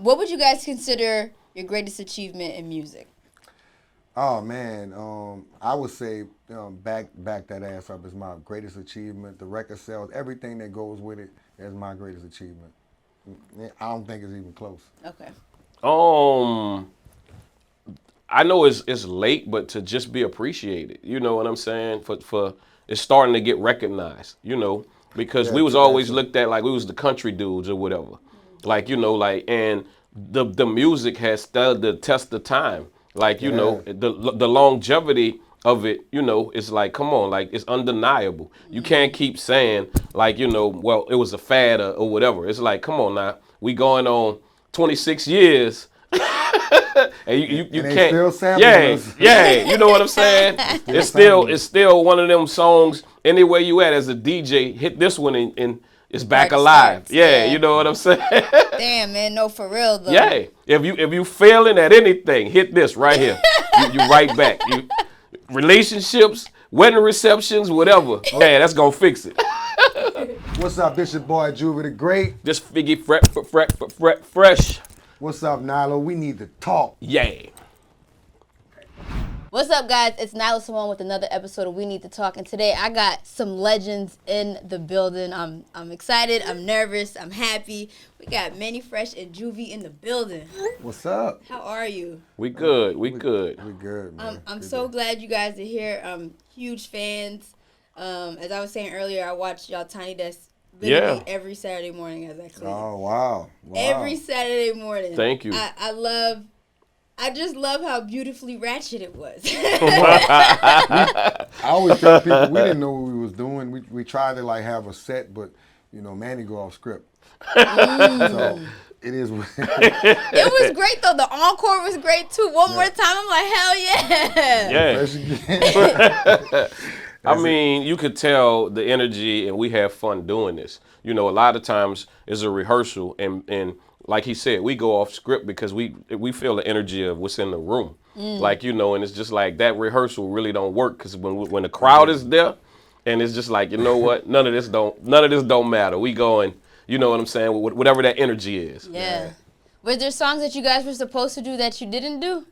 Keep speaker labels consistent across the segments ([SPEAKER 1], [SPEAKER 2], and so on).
[SPEAKER 1] what would you guys consider your greatest achievement in music?
[SPEAKER 2] Oh man, I would say back that ass up is my greatest achievement. The record sales, everything that goes with it is my greatest achievement. I don't think it's even close.
[SPEAKER 1] Okay.
[SPEAKER 3] I know it's late, but to just be appreciated, you know what I'm saying? For it's starting to get recognized, you know, because we was always looked at like we was the country dudes or whatever, like, you know, like, and the music has stood the test of time, like, you know, the longevity of it, you know, it's like, come on, like, it's undeniable. You can't keep saying like, you know, well, it was a fad or whatever. It's like, come on now, we going on 26 years. And you can't.
[SPEAKER 2] Still sampling us.
[SPEAKER 3] Yeah, you know what I'm saying. It's still one of them songs. Anywhere you at as a DJ, hit this one and it's back alive. Yeah, you know what I'm saying.
[SPEAKER 1] Damn, man, no, for real though.
[SPEAKER 3] Yeah, if you failing at anything, hit this right here. you right back. Relationships, wedding receptions, whatever. Man, that's gonna fix it.
[SPEAKER 2] What's up, Bishop Boy Juvie the Great?
[SPEAKER 3] Just figgy fresh.
[SPEAKER 2] What's up, Nyla? We need to talk.
[SPEAKER 3] Yeah.
[SPEAKER 1] What's up, guys? It's Nyla Symone with another episode of We Need to Talk, and today I got some legends in the building. I'm excited. I'm nervous. I'm happy. We got Mannie Fresh and Juvie in the building.
[SPEAKER 2] What's up?
[SPEAKER 1] How are you?
[SPEAKER 3] We good. We good.
[SPEAKER 2] We good, man.
[SPEAKER 1] I'm so glad you guys are here. I'm huge fans. As I was saying earlier, I watch y'all Tiny Desk literally every Saturday morning as I clean.
[SPEAKER 2] Oh, wow.
[SPEAKER 1] Every Saturday morning.
[SPEAKER 3] Thank you.
[SPEAKER 1] I just love how beautifully ratchet it was.
[SPEAKER 2] I always tell people we didn't know what we was doing. We tried to like have a set, but you know, Manny go off script. So it is.
[SPEAKER 1] It was great though. The encore was great too. One more time, I'm like, hell yeah.
[SPEAKER 3] Yeah. I mean, you could tell the energy, and we have fun doing this. You know, a lot of times it's a rehearsal, and like he said, we go off script because we feel the energy of what's in the room. Like, you know, and it's just like that rehearsal really don't work because when the crowd is there, and it's just like, you know what, none of this don't matter. We going, you know what I'm saying, whatever that energy is.
[SPEAKER 1] Yeah. Was there songs that you guys were supposed to do that you didn't do?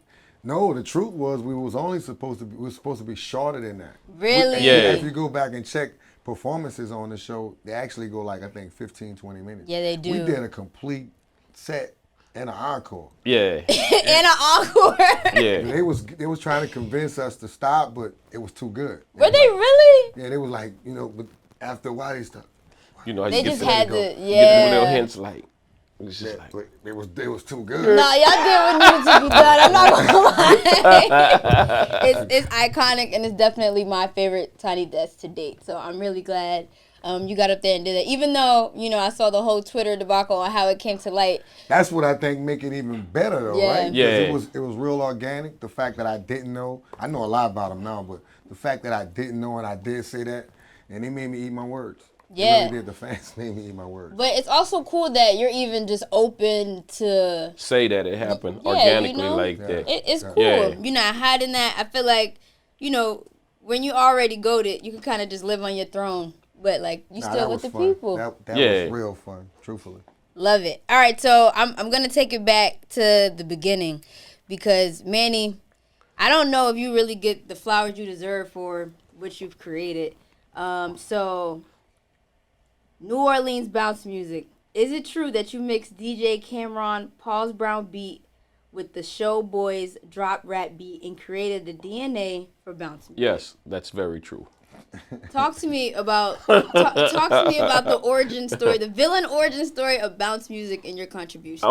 [SPEAKER 2] No, the truth was we were supposed to be shorter than that.
[SPEAKER 1] Really?
[SPEAKER 3] Yeah.
[SPEAKER 2] If you go back and check performances on the show, they actually go like, I think, 15, 20 minutes.
[SPEAKER 1] Yeah, they do.
[SPEAKER 2] We did a complete set and an encore.
[SPEAKER 3] Yeah.
[SPEAKER 1] And an encore.
[SPEAKER 3] Yeah.
[SPEAKER 2] They was trying to convince us to stop, but it was too good.
[SPEAKER 1] Were they really?
[SPEAKER 2] Yeah, they was like, you know, but after a while they stopped.
[SPEAKER 3] You know,
[SPEAKER 1] They just had to,
[SPEAKER 3] get the little hints like. It's just like,
[SPEAKER 2] it was too good.
[SPEAKER 1] Nah, y'all did what needed to be done. I'm not gonna lie. It's iconic, and it's definitely my favorite Tiny Desk to date. So I'm really glad you got up there and did that. Even though, you know, I saw the whole Twitter debacle on how it came to light.
[SPEAKER 2] That's what I think make it even better, though, right?
[SPEAKER 3] Yeah.
[SPEAKER 2] Because it was real organic. The fact that I didn't know, I know a lot about him now, but the fact that I didn't know and I did say that, and they made me eat my words.
[SPEAKER 1] Yeah.
[SPEAKER 2] They really did. The fans made me eat my words.
[SPEAKER 1] But it's also cool that you're even just open to
[SPEAKER 3] say that it happened
[SPEAKER 1] Yeah,
[SPEAKER 3] organically,
[SPEAKER 1] you know,
[SPEAKER 3] like that.
[SPEAKER 1] It's cool.
[SPEAKER 3] Yeah.
[SPEAKER 1] You're not hiding that. I feel like, you know, when you already goated, you can kind of just live on your throne. But like you still with the
[SPEAKER 2] fun.
[SPEAKER 1] people.
[SPEAKER 2] That was real fun, truthfully.
[SPEAKER 1] Love it. All right, so I'm gonna take it back to the beginning because Manny, I don't know if you really get the flowers you deserve for what you've created. So New Orleans bounce music. Is it true that you mixed DJ Cameron Paul's Brown beat with the Show Boys drop rap beat and created the DNA for bounce music?
[SPEAKER 3] Yes, that's very true.
[SPEAKER 1] Talk to me about the origin story, the villain origin story of bounce music and your contribution.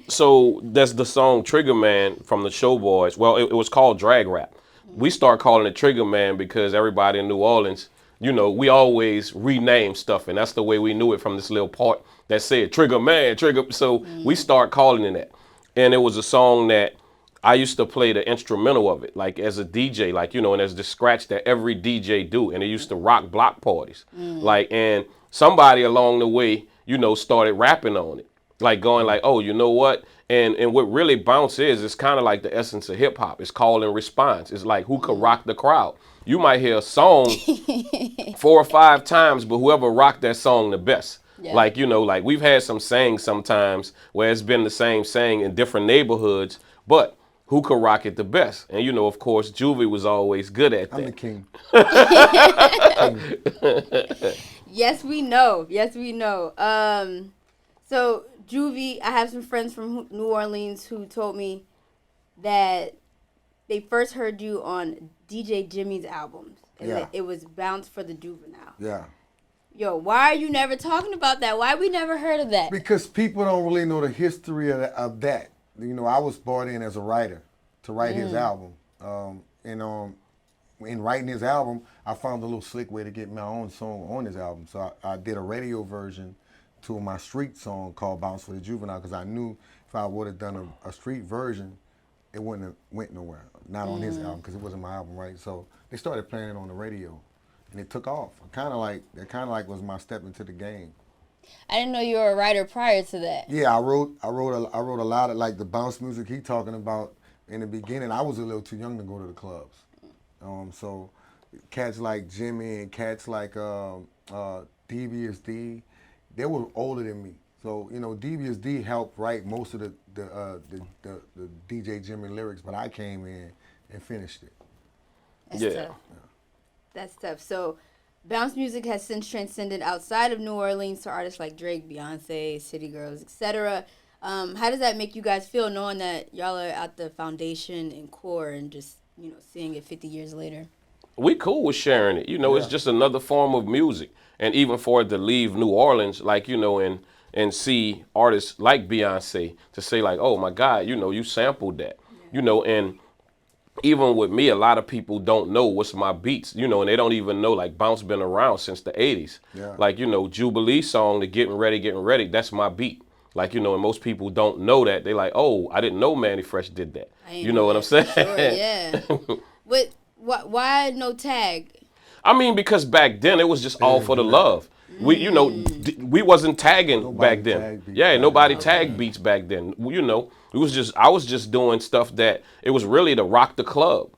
[SPEAKER 3] So that's the song Trigger Man from the Show Boys. Well, it was called drag rap. We start calling it Trigger Man because everybody in New Orleans, you know, we always rename stuff, and that's the way we knew it from this little part that said Trigger Man, Trigger. So we start calling it that. And it was a song that I used to play the instrumental of it, like as a DJ, like, you know, and there's the scratch that every DJ do, and it used to rock block parties. Like, and somebody along the way, you know, started rapping on it, like going like, oh, you know what? And what really bounce is, it's kind of like the essence of hip hop. It's call and response. It's like who could rock the crowd. You might hear a song 4 or 5 times, but whoever rocked that song the best.
[SPEAKER 1] Yeah.
[SPEAKER 3] Like, you know, like we've had some sayings sometimes where it's been the same saying in different neighborhoods, but who could rock it the best? And, you know, of course, Juvie was always good at
[SPEAKER 2] I'm the
[SPEAKER 3] that.
[SPEAKER 2] king.
[SPEAKER 1] Yes, we know. Yes, we know. So Juvie, I have some friends from New Orleans who told me that they first heard you on DJ Jimmy's albums, and
[SPEAKER 2] Yeah.
[SPEAKER 1] that it was Bounce for the Juvenile.
[SPEAKER 2] Yeah.
[SPEAKER 1] Yo, why are you never talking about that? Why we never heard of that?
[SPEAKER 2] Because people don't really know the history of that. You know, I was brought in as a writer to write his album. In writing his album, I found a little slick way to get my own song on his album. So I did a radio version to my street song called Bounce for the Juvenile, because I knew if I would have done a street version, it wouldn't have went nowhere. Not on his album, because it wasn't my album, right? So they started playing it on the radio, and it took off. That kind of like was my step into the game.
[SPEAKER 1] I didn't know you were a writer prior to that.
[SPEAKER 2] Yeah, I wrote a lot of like the bounce music he talking about in the beginning. I was a little too young to go to the clubs, so cats like Jimmy and cats like Devious D, they were older than me. So you know, Devious D helped write most of the DJ Jimmy lyrics, but I came in and finished it.
[SPEAKER 1] That's
[SPEAKER 3] Yeah.
[SPEAKER 1] tough. That's tough. So, bounce music has since transcended outside of New Orleans to artists like Drake, Beyonce, City Girls, etc. How does that make you guys feel, knowing that y'all are at the foundation and core, and just seeing it 50 years later?
[SPEAKER 3] We cool with sharing it. You know, it's just another form of music. And even for it to leave New Orleans, like, you know, and see artists like Beyonce to say like, oh my God, you know, you sampled that. You know, and even with me, a lot of people don't know what's my beats, you know, and they don't even know like bounce been around since the 80s.
[SPEAKER 2] Yeah.
[SPEAKER 3] Like, you know, Jubilee song, the getting ready, that's my beat. Like, you know, and most people don't know that. They like, oh, I didn't know Mannie Fresh did that. You know what I'm saying?
[SPEAKER 1] Sure, yeah. Why no tag?
[SPEAKER 3] I mean, because back then it was just all for the love. We, you know, we wasn't tagging
[SPEAKER 2] Nobody
[SPEAKER 3] back then.
[SPEAKER 2] tagged beats
[SPEAKER 3] Yeah,
[SPEAKER 2] back
[SPEAKER 3] nobody
[SPEAKER 2] then.
[SPEAKER 3] tagged beats back then. You know, I was just doing stuff that it was really to rock the club.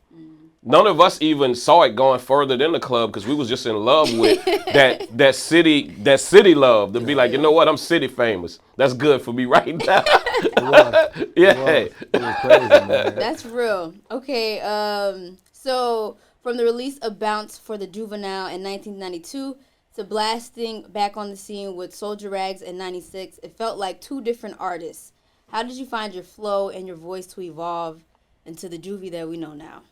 [SPEAKER 3] None of us even saw it going further than the club, because we was just in love with that city love, to be like, you know what, I'm city famous. That's good for me right now.
[SPEAKER 2] It was crazy, man.
[SPEAKER 1] That's real. Okay, so from the release of Bounce for the Juvenile in 1992 to blasting back on the scene with Soldier Rags in 96, it felt like two different artists. How did you find your flow and your voice to evolve into the Juvie that we know now?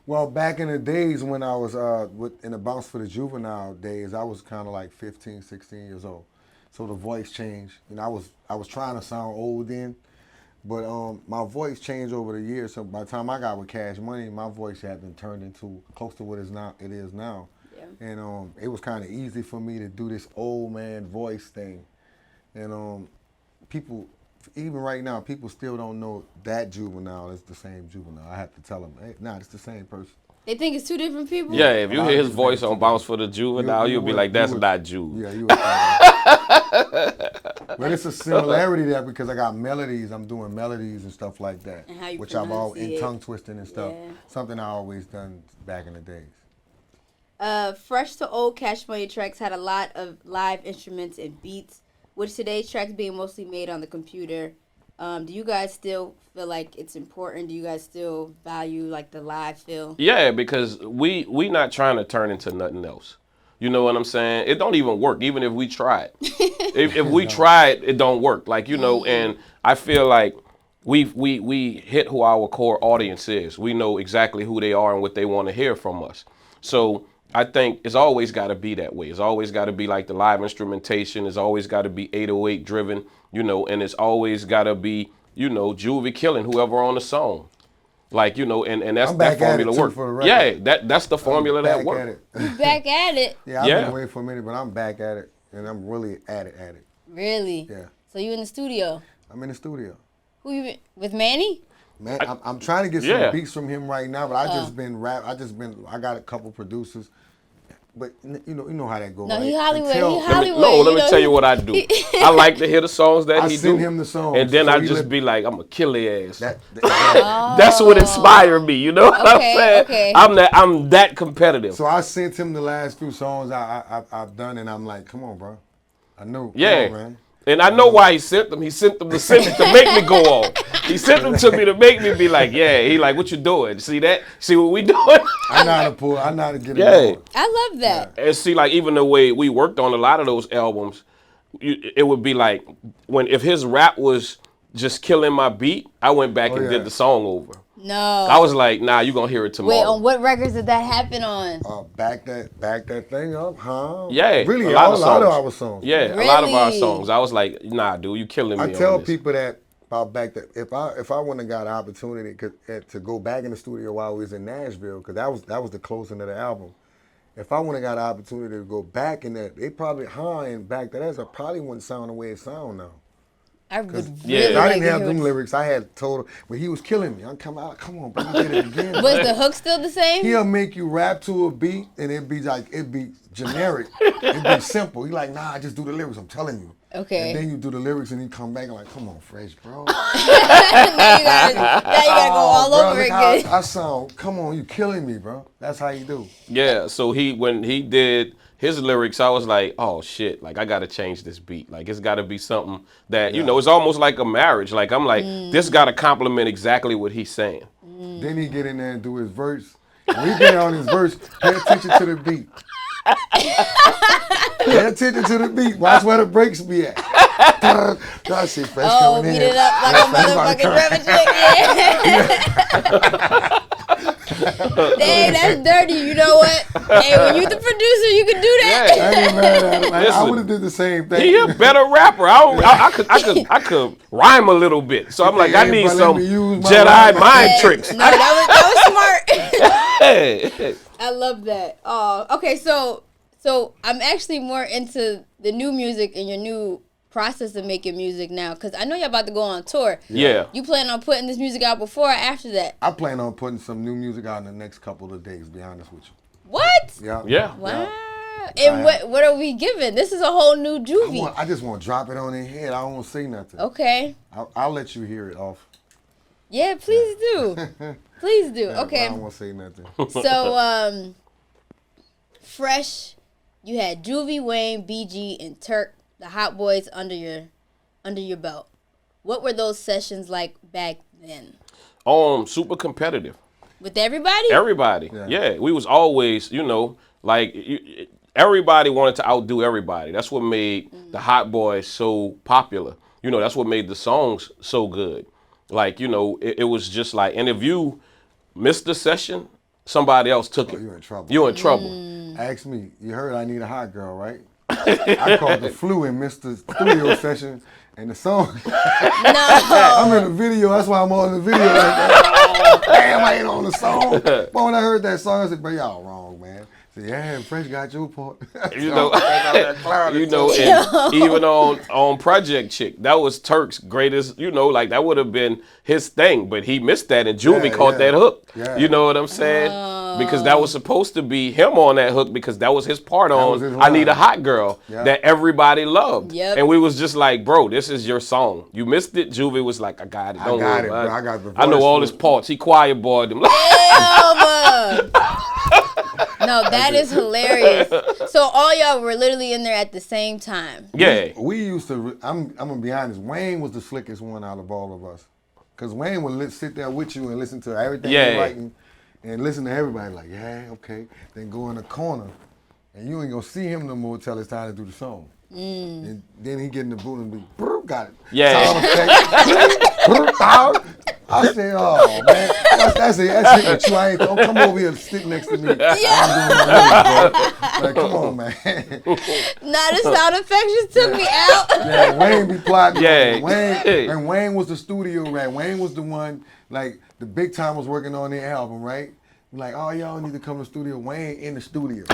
[SPEAKER 2] Well, back in the days when I was in the Bounce for the Juvenile days, I was kind of like 15, 16 years old. So the voice changed. You know, I was trying to sound old then, but my voice changed over the years. So by the time I got with Cash Money, my voice had been turned into close to what it is now. Yeah. And it was kind of easy for me to do this old man voice thing. And people, even right now, people still don't know that Juvenile is the same Juvenile. I have to tell them, hey, nah, it's the same person.
[SPEAKER 1] They think it's two different people?
[SPEAKER 3] Yeah, if you hear his voice on Bounce for the Juvenile, you'll be like, that's not Juve.
[SPEAKER 2] Yeah, you would. But it's a similarity there, because I got melodies. I'm doing melodies and stuff like that,
[SPEAKER 1] and how you
[SPEAKER 2] which I've always
[SPEAKER 1] pronunciate.
[SPEAKER 2] tongue twisting and stuff.
[SPEAKER 1] Yeah.
[SPEAKER 2] Something I always done back in the days.
[SPEAKER 1] Fresh to old Cash Money tracks had a lot of live instruments and beats, with today's tracks being mostly made on the computer. Do you guys still feel like it's important? Do you guys still value like the live feel?
[SPEAKER 3] Yeah, because we not trying to turn into nothing else. You know what I'm saying? It don't even work, even if we try it. if we try it, it don't work. Like, you know, and I feel like we hit who our core audience is. We know exactly who they are and what they want to hear from us. So I think it's always got to be that way. It's always got to be like the live instrumentation. It's always got to be 808 driven, you know, and it's always got to be, you know, Juvie killing whoever on the song. Like, you know, and that's that formula work. Yeah, that's the formula that works.
[SPEAKER 1] You back at it.
[SPEAKER 2] Yeah, I've been away for a minute, but I'm back at it, and I'm really at it.
[SPEAKER 1] Really?
[SPEAKER 2] Yeah.
[SPEAKER 1] So you in the studio?
[SPEAKER 2] I'm in the studio.
[SPEAKER 1] Who you been, with Manny?
[SPEAKER 2] Man, I'm trying to get some beats from him right now, but I got a couple producers. But you know how that goes.
[SPEAKER 1] No,
[SPEAKER 2] right?
[SPEAKER 1] he Hollywood.
[SPEAKER 3] Let me tell you what I do. I like to hear the songs that he do.
[SPEAKER 2] I send him the songs,
[SPEAKER 3] and then
[SPEAKER 2] so
[SPEAKER 3] I just be like, I'm a kill their ass.
[SPEAKER 2] Oh.
[SPEAKER 3] That's what inspired me. You know what I'm saying?
[SPEAKER 1] Okay.
[SPEAKER 3] I'm that competitive.
[SPEAKER 2] So I sent him the last few songs I've done, and I'm like, come on, bro. I know.
[SPEAKER 3] Yeah.
[SPEAKER 2] Come on, man.
[SPEAKER 3] And I know why he sent them. He sent them to make me go on. He sent them to me to make me be like, yeah. He like, what you doing? See that? See what we doing?
[SPEAKER 2] I know how to pull. I know how to get it
[SPEAKER 3] Yeah.
[SPEAKER 2] going.
[SPEAKER 1] I love that.
[SPEAKER 3] And see, like, even the way we worked on a lot of those albums, it would be like, if his rap was just killing my beat, I went back and did the song over.
[SPEAKER 1] No.
[SPEAKER 3] I was like, nah, you gonna hear it tomorrow.
[SPEAKER 1] Wait, on what records did that happen on?
[SPEAKER 2] Back that thing up, huh?
[SPEAKER 3] Yeah,
[SPEAKER 2] Really,
[SPEAKER 3] a lot
[SPEAKER 2] of our songs.
[SPEAKER 3] Yeah,
[SPEAKER 1] Really?
[SPEAKER 3] a lot of our songs. I was like, nah, dude, you killing me.
[SPEAKER 2] I tell
[SPEAKER 3] on this.
[SPEAKER 2] people that about back that if I wouldn't have got an opportunity to go back in the studio while we was in Nashville, because that was the closing of the album. If I wouldn't have got an opportunity to go back in that, they probably and back that I probably wouldn't sound the way it sound now.
[SPEAKER 1] I would
[SPEAKER 3] Yeah.
[SPEAKER 1] really
[SPEAKER 2] I
[SPEAKER 1] like
[SPEAKER 2] didn't
[SPEAKER 1] to
[SPEAKER 2] have
[SPEAKER 1] hear
[SPEAKER 2] them
[SPEAKER 1] what-
[SPEAKER 2] lyrics. I had told him, but he was killing me. I'm coming out. Come on, bro, you did it again.
[SPEAKER 1] Was
[SPEAKER 2] bro.
[SPEAKER 1] the hook still the same?
[SPEAKER 2] He'll make you rap to a beat, and it'd be generic. It'd be simple. He like, nah, just do the lyrics. I'm telling you.
[SPEAKER 1] Okay.
[SPEAKER 2] And then you do the lyrics, and he come back and like, come on, Fresh, bro.
[SPEAKER 1] now you gotta go all
[SPEAKER 2] bro,
[SPEAKER 1] over
[SPEAKER 2] look how
[SPEAKER 1] again.
[SPEAKER 2] I sound. Come on, you killing me, bro. That's how you do.
[SPEAKER 3] Yeah, so when he did his lyrics, I was like, oh shit, like I gotta change this beat. Like it's gotta be something that, you know, it's almost like a marriage. Like I'm like, this gotta complement exactly what he's saying.
[SPEAKER 2] Then he get in there and do his verse. When he get on his verse, pay attention to the beat. Pay attention to the beat. Watch where the breaks be at. I see Fresh coming in.
[SPEAKER 1] Beat it up like a motherfucking drum chick. Yeah. Dang, that's dirty. You know what? Hey, when you the producer, you can do that.
[SPEAKER 3] Yeah.
[SPEAKER 2] I ain't mad at him. I
[SPEAKER 3] Listen,
[SPEAKER 2] would have did the same thing.
[SPEAKER 3] He a better rapper. I could rhyme a little bit. So I'm like, I need
[SPEAKER 2] bro, let
[SPEAKER 3] some
[SPEAKER 2] me use my
[SPEAKER 3] Jedi
[SPEAKER 2] rhyme.
[SPEAKER 3] mind tricks.
[SPEAKER 1] No, that was smart.
[SPEAKER 3] Hey.
[SPEAKER 1] I love that. Oh, okay. So I'm actually more into the new music and your new process of making music now, because I know you're about to go on tour.
[SPEAKER 3] Yeah.
[SPEAKER 1] You plan on putting this music out before or after that?
[SPEAKER 2] I plan on putting some new music out in the next couple of days, to be honest with you.
[SPEAKER 1] What?
[SPEAKER 2] Yeah.
[SPEAKER 3] Yeah.
[SPEAKER 1] Wow. And what are we giving? This is a whole new Juvie.
[SPEAKER 2] I just want to drop it on their head. I don't want to say nothing.
[SPEAKER 1] Okay.
[SPEAKER 2] I'll let you hear it off.
[SPEAKER 1] Yeah, please do. Please do.
[SPEAKER 2] I
[SPEAKER 1] Okay.
[SPEAKER 2] don't want to say nothing.
[SPEAKER 1] So, Fresh, you had Juvie, Wayne, BG, and Turk, the Hot Boys under your belt. What were those sessions like back then?
[SPEAKER 3] Super competitive.
[SPEAKER 1] With everybody?
[SPEAKER 3] Everybody. Yeah. We was always, you know, like everybody wanted to outdo everybody. That's what made the Hot Boys so popular. You know, that's what made the songs so good. Like, you know, it was just like, and if you missed the session, somebody else took it.
[SPEAKER 2] You're in trouble.
[SPEAKER 3] You're in trouble.
[SPEAKER 2] Ask me. You heard I need a hot girl, right? I caught the flu and missed the studio session and the song.
[SPEAKER 1] No.
[SPEAKER 2] I'm in the video. That's why I'm on the video. Like that. Damn, I ain't on the song. But when I heard that song, I said, bro, y'all wrong, man. I said, yeah, Fresh got your part.
[SPEAKER 3] You know, and even on Project Chick, that was Turk's greatest, you know, like that would have been his thing, but he missed that and Juvie caught that hook.
[SPEAKER 2] Yeah.
[SPEAKER 3] You know what I'm saying? Because that was supposed to be him on that hook, because that was his part
[SPEAKER 2] was his
[SPEAKER 3] on I Need a
[SPEAKER 2] line.
[SPEAKER 3] Hot Girl that everybody loved.
[SPEAKER 1] Yep.
[SPEAKER 3] And we was just like, bro, this is your song. You missed it. Juvie was like, I got it. Don't
[SPEAKER 2] got
[SPEAKER 3] worry
[SPEAKER 2] it,
[SPEAKER 3] about
[SPEAKER 2] bro. I got the
[SPEAKER 3] I know
[SPEAKER 2] voice
[SPEAKER 3] all
[SPEAKER 2] for
[SPEAKER 3] his
[SPEAKER 2] it.
[SPEAKER 3] parts. He quiet boyed them.
[SPEAKER 1] No, that is hilarious. So all y'all were literally in there at the same time.
[SPEAKER 3] Yeah.
[SPEAKER 2] We used to, I'm going to be honest, Wayne was the slickest one out of all of us. Because Wayne would sit there with you and listen to everything you're writing and listen to everybody like, yeah, okay. Then go in the corner and you ain't going to see him no more till it's time to do the song. And then he get in the booth and be, "Brr, got it."
[SPEAKER 3] Yeah.
[SPEAKER 2] Sound effect. Brr, pow. I say, oh, man. That's it with you. I ain't, don't come over here and sit next to me. I'm doing my lyrics, bro. Like, come on, man.
[SPEAKER 1] Nah, the sound effects just took me out.
[SPEAKER 2] Yeah, Wayne be plotting.
[SPEAKER 3] Yeah.
[SPEAKER 2] Wayne was the studio rat. Wayne was the one, like, the big time was working on their album, right? Like, oh, y'all need to come to the studio. Wayne in the studio.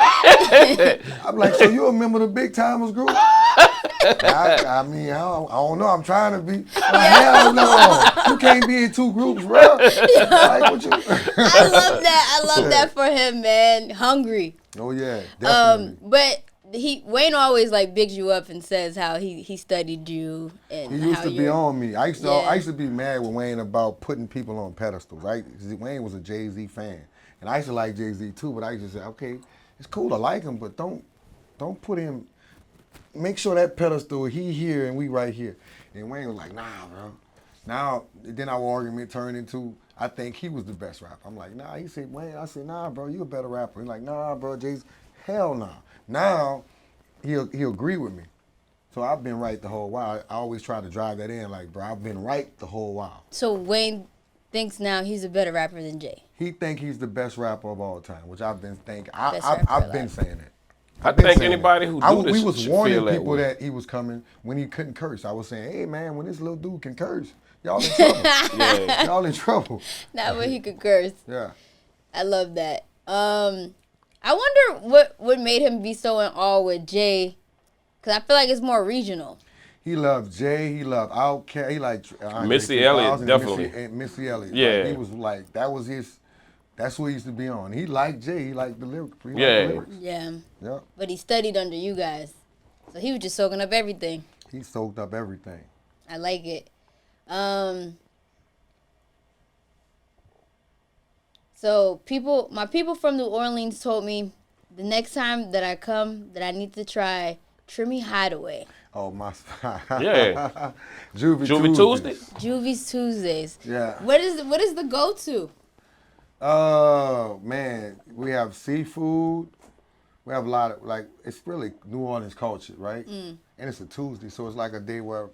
[SPEAKER 2] I'm like, so you a member of the Big Timers group? I mean, I don't know. I'm trying to be. Like, hell no. You can't be in two groups, bro. Like, what you?
[SPEAKER 1] I love that. I love that for him, man. Hungry.
[SPEAKER 2] Oh yeah, definitely.
[SPEAKER 1] But Wayne always like bigs you up and says how he studied you and
[SPEAKER 2] He used
[SPEAKER 1] how
[SPEAKER 2] to be
[SPEAKER 1] you're-
[SPEAKER 2] on me. I used to be mad with Wayne about putting people on pedestals. Wayne was a Jay-Z fan, and I used to like Jay-Z too. But I used to say, okay, it's cool to like him, but don't put him make sure that pedestal, he here and we right here. And Wayne was like, nah, bro. Now, then our argument turned into, I think he was the best rapper. I'm like, nah. He said, Wayne. I said, nah, bro, you a better rapper. He's like, nah, bro, Jay's, hell nah. Now, he'll agree with me. So I've been right the whole while. I always try to drive that in, like, bro, I've been right the whole while.
[SPEAKER 1] So Wayne thinks now he's a better rapper than Jay.
[SPEAKER 2] He think he's the best rapper of all time, which I've been thinking.
[SPEAKER 1] Best
[SPEAKER 2] I've
[SPEAKER 1] rapper
[SPEAKER 2] been
[SPEAKER 1] alive.
[SPEAKER 2] saying that.
[SPEAKER 3] I think anybody who do this
[SPEAKER 2] we was
[SPEAKER 3] should
[SPEAKER 2] warning
[SPEAKER 3] feel that
[SPEAKER 2] people
[SPEAKER 3] way.
[SPEAKER 2] that he was coming when he couldn't curse. I was saying, hey man, when this little dude can curse, y'all in trouble.
[SPEAKER 3] Yeah.
[SPEAKER 2] Y'all in trouble.
[SPEAKER 1] Not when he could curse.
[SPEAKER 2] Yeah.
[SPEAKER 1] I love that. I wonder what made him be so in awe with Jay, because I feel like it's more regional.
[SPEAKER 2] He loved Jay. He loved Outkast. He liked
[SPEAKER 3] Missy Elliott, definitely.
[SPEAKER 2] Missy Elliott.
[SPEAKER 3] Yeah.
[SPEAKER 2] Like, he was like, that was his. That's who he used to be on. He liked Jay. He liked the lyrics. He liked
[SPEAKER 3] Yeah.
[SPEAKER 2] the lyrics.
[SPEAKER 1] Yeah.
[SPEAKER 2] Yep.
[SPEAKER 1] But he studied under you guys. So he was just soaking up everything.
[SPEAKER 2] He soaked up everything.
[SPEAKER 1] I like it. So my people from New Orleans told me the next time that I come that I need to try Trimmy Hideaway.
[SPEAKER 2] Oh my.
[SPEAKER 3] Yeah.
[SPEAKER 2] Juvie
[SPEAKER 3] Tuesday?
[SPEAKER 1] Juvie's Tuesdays.
[SPEAKER 2] Yeah.
[SPEAKER 1] What is the go-to?
[SPEAKER 2] Oh man, we have seafood. We have a lot of it's really New Orleans culture, right? And it's a Tuesday, so it's like a day where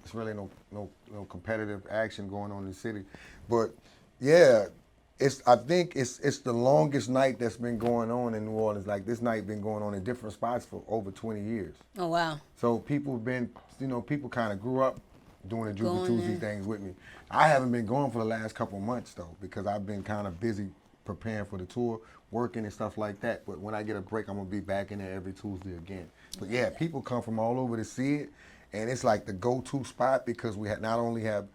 [SPEAKER 2] it's really no competitive action going on in the city. But yeah, I think it's the longest night that's been going on in New Orleans. Like this night been going on in different spots for over 20 years.
[SPEAKER 1] Oh wow.
[SPEAKER 2] So people have been, people kind of grew up doing the Juvie
[SPEAKER 1] Going
[SPEAKER 2] Tuesday
[SPEAKER 1] there.
[SPEAKER 2] things with me. I haven't been going for the last couple months though, because I've been kind of busy preparing for the tour, working and stuff like that. But when I get a break, I'm gonna be back in there every Tuesday again. But yeah, people come from all over to see it, and it's like the go-to spot because we not only have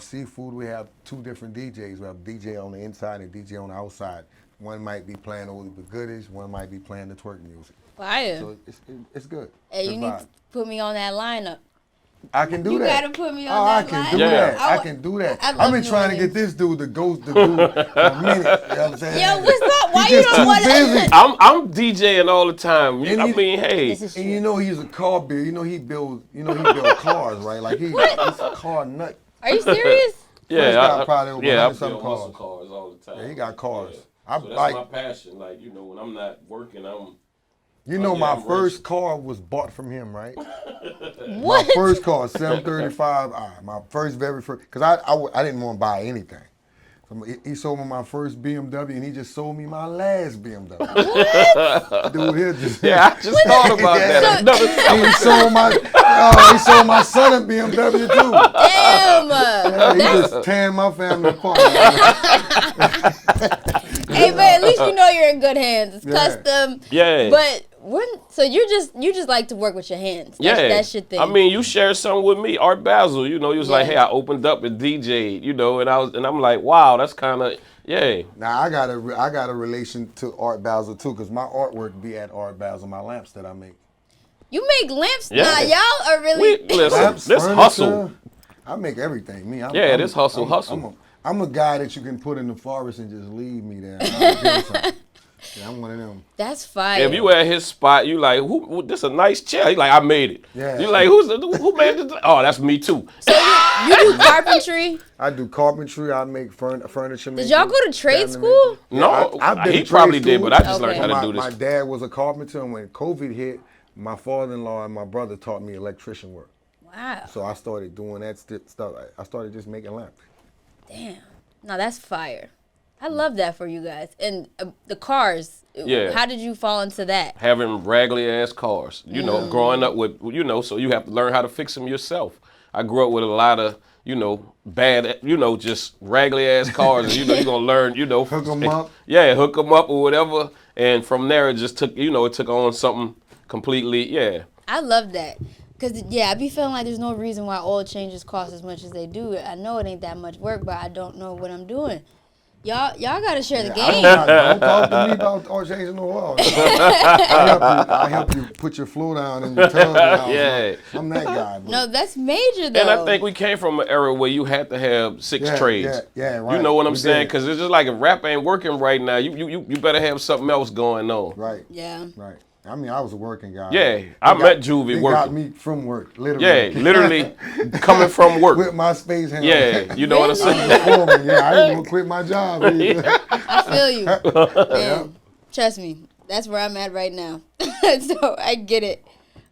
[SPEAKER 2] seafood, we have two different DJs. We have DJ on the inside and DJ on the outside. One might be playing oldie but goodies, one might be playing the twerk music.
[SPEAKER 1] Fire.
[SPEAKER 2] So it's good.
[SPEAKER 1] Hey,
[SPEAKER 2] Good
[SPEAKER 1] you need
[SPEAKER 2] vibe.
[SPEAKER 1] to put me on that lineup.
[SPEAKER 2] I can do
[SPEAKER 1] You
[SPEAKER 2] that.
[SPEAKER 1] gotta put me on
[SPEAKER 2] I
[SPEAKER 1] that
[SPEAKER 2] can
[SPEAKER 1] lineup.
[SPEAKER 2] do
[SPEAKER 3] Yeah.
[SPEAKER 2] that. I can do that.
[SPEAKER 1] I love
[SPEAKER 2] I've been
[SPEAKER 1] New
[SPEAKER 2] trying to
[SPEAKER 1] Orleans.
[SPEAKER 2] get this dude to go for a minute. You know what I'm saying?
[SPEAKER 1] Yo, what's up? Why
[SPEAKER 2] He
[SPEAKER 1] you
[SPEAKER 2] just
[SPEAKER 1] don't
[SPEAKER 2] too
[SPEAKER 1] want
[SPEAKER 2] busy.
[SPEAKER 3] I'm DJing all the time.
[SPEAKER 2] And
[SPEAKER 3] I
[SPEAKER 2] he-
[SPEAKER 3] mean, hey.
[SPEAKER 1] This is
[SPEAKER 2] And
[SPEAKER 1] true.
[SPEAKER 2] you know he's a car builder. You know he build cars, right? Like he's a car nut.
[SPEAKER 1] Are you serious?
[SPEAKER 2] Fresh
[SPEAKER 3] Yeah,
[SPEAKER 2] got probably over
[SPEAKER 3] yeah,
[SPEAKER 2] 100
[SPEAKER 3] I
[SPEAKER 2] something
[SPEAKER 3] build muscle
[SPEAKER 2] cars.
[SPEAKER 3] cars all the time.
[SPEAKER 2] Yeah, he got cars.
[SPEAKER 3] Yeah.
[SPEAKER 2] I
[SPEAKER 3] So that's
[SPEAKER 2] like.
[SPEAKER 3] my passion. Like, when I'm not working, I'm.
[SPEAKER 2] You know,
[SPEAKER 3] yeah,
[SPEAKER 2] my
[SPEAKER 3] I'm
[SPEAKER 2] first
[SPEAKER 3] racing.
[SPEAKER 2] car was bought from him, right?
[SPEAKER 1] What?
[SPEAKER 2] My first car, 735i. My very first, because I didn't want to buy anything. So he sold me my first BMW, and he just sold me my last BMW. Dude, here just
[SPEAKER 3] Yeah, I just thought about that. Another
[SPEAKER 2] And he sold my son a BMW too.
[SPEAKER 1] Damn.
[SPEAKER 2] Yeah, he just tearing my family apart.
[SPEAKER 1] Hey, but at least you know you're in good hands. It's
[SPEAKER 2] Yeah.
[SPEAKER 1] custom.
[SPEAKER 3] Yeah.
[SPEAKER 1] But so you just like to work with your hands. That's your thing.
[SPEAKER 3] I mean, you shared something with me, Art Basel. You was like,
[SPEAKER 1] Yeah.
[SPEAKER 3] hey, I opened up and DJ'd, and I'm like, wow, that's kind of, yeah.
[SPEAKER 2] Now I got a relation to Art Basel too, because my artwork be at Art Basel, my lamps that I make.
[SPEAKER 1] you make lamps
[SPEAKER 3] Yeah.
[SPEAKER 1] now. Y'all are really.
[SPEAKER 3] Listen,
[SPEAKER 2] Lamps,
[SPEAKER 3] this
[SPEAKER 2] furniture,
[SPEAKER 3] hustle.
[SPEAKER 2] I make everything. Me,
[SPEAKER 3] Yeah, this hustle.
[SPEAKER 2] I'm a guy that you can put in the forest and just leave me there. I'll do something. Yeah, I'm one of them.
[SPEAKER 1] That's fire.
[SPEAKER 3] If you at his spot, you like, who this a nice chair. He like, I made it.
[SPEAKER 2] Yeah.
[SPEAKER 3] You like, who made this? Oh, that's me too.
[SPEAKER 1] So you do carpentry?
[SPEAKER 2] I do carpentry. I make furniture.
[SPEAKER 1] Did y'all go to trade school?
[SPEAKER 3] No,
[SPEAKER 2] I've been
[SPEAKER 3] he
[SPEAKER 2] to
[SPEAKER 3] probably
[SPEAKER 2] trade
[SPEAKER 3] did, but I
[SPEAKER 2] school.
[SPEAKER 3] just learned how to
[SPEAKER 1] Okay.
[SPEAKER 3] do this.
[SPEAKER 2] My dad was a carpenter, and when COVID hit, my father-in-law and my brother taught me electrician work.
[SPEAKER 1] Wow.
[SPEAKER 2] So I started doing that stuff. I started just making lamps.
[SPEAKER 1] Damn. No, that's fire. I love that for you guys. And the cars.
[SPEAKER 3] Yeah.
[SPEAKER 1] How did you fall into that?
[SPEAKER 3] Having raggedy ass cars, growing up with, so you have to learn how to fix them yourself. I grew up with a lot of, bad, just raggedy ass cars. And, you're gonna learn,
[SPEAKER 2] Hook 'em up.
[SPEAKER 3] Yeah, hook them up or whatever. And from there, it just took, it took on something completely, yeah.
[SPEAKER 1] I love that. Because, I be feeling like there's no reason why oil changes cost as much as they do. I know it ain't that much work, but I don't know what I'm doing. Y'all got to share the game.
[SPEAKER 2] Don't talk to me about changing the oil. I help you put your flow down and your tub down.
[SPEAKER 3] Yeah.
[SPEAKER 2] I'm that guy. Bro.
[SPEAKER 1] No, that's major, though.
[SPEAKER 3] And I think we came from an era where you had to have six trades.
[SPEAKER 2] Yeah, right.
[SPEAKER 3] You know what I'm
[SPEAKER 2] We
[SPEAKER 3] saying?
[SPEAKER 2] did.
[SPEAKER 3] Because it's just like if rap ain't working right now, you better have something else going on.
[SPEAKER 2] Right.
[SPEAKER 1] Yeah.
[SPEAKER 2] Right. I mean, I was a working guy.
[SPEAKER 3] Yeah, I met Juvie
[SPEAKER 2] They
[SPEAKER 3] working.
[SPEAKER 2] got me from work, literally.
[SPEAKER 3] Yeah, literally coming from work.
[SPEAKER 2] With my space hand.
[SPEAKER 3] Yeah, you know what I'm saying?
[SPEAKER 2] Foreman, yeah, I didn't want to quit my job either.
[SPEAKER 1] I feel you. Man, trust me. That's where I'm at right now. So I get it.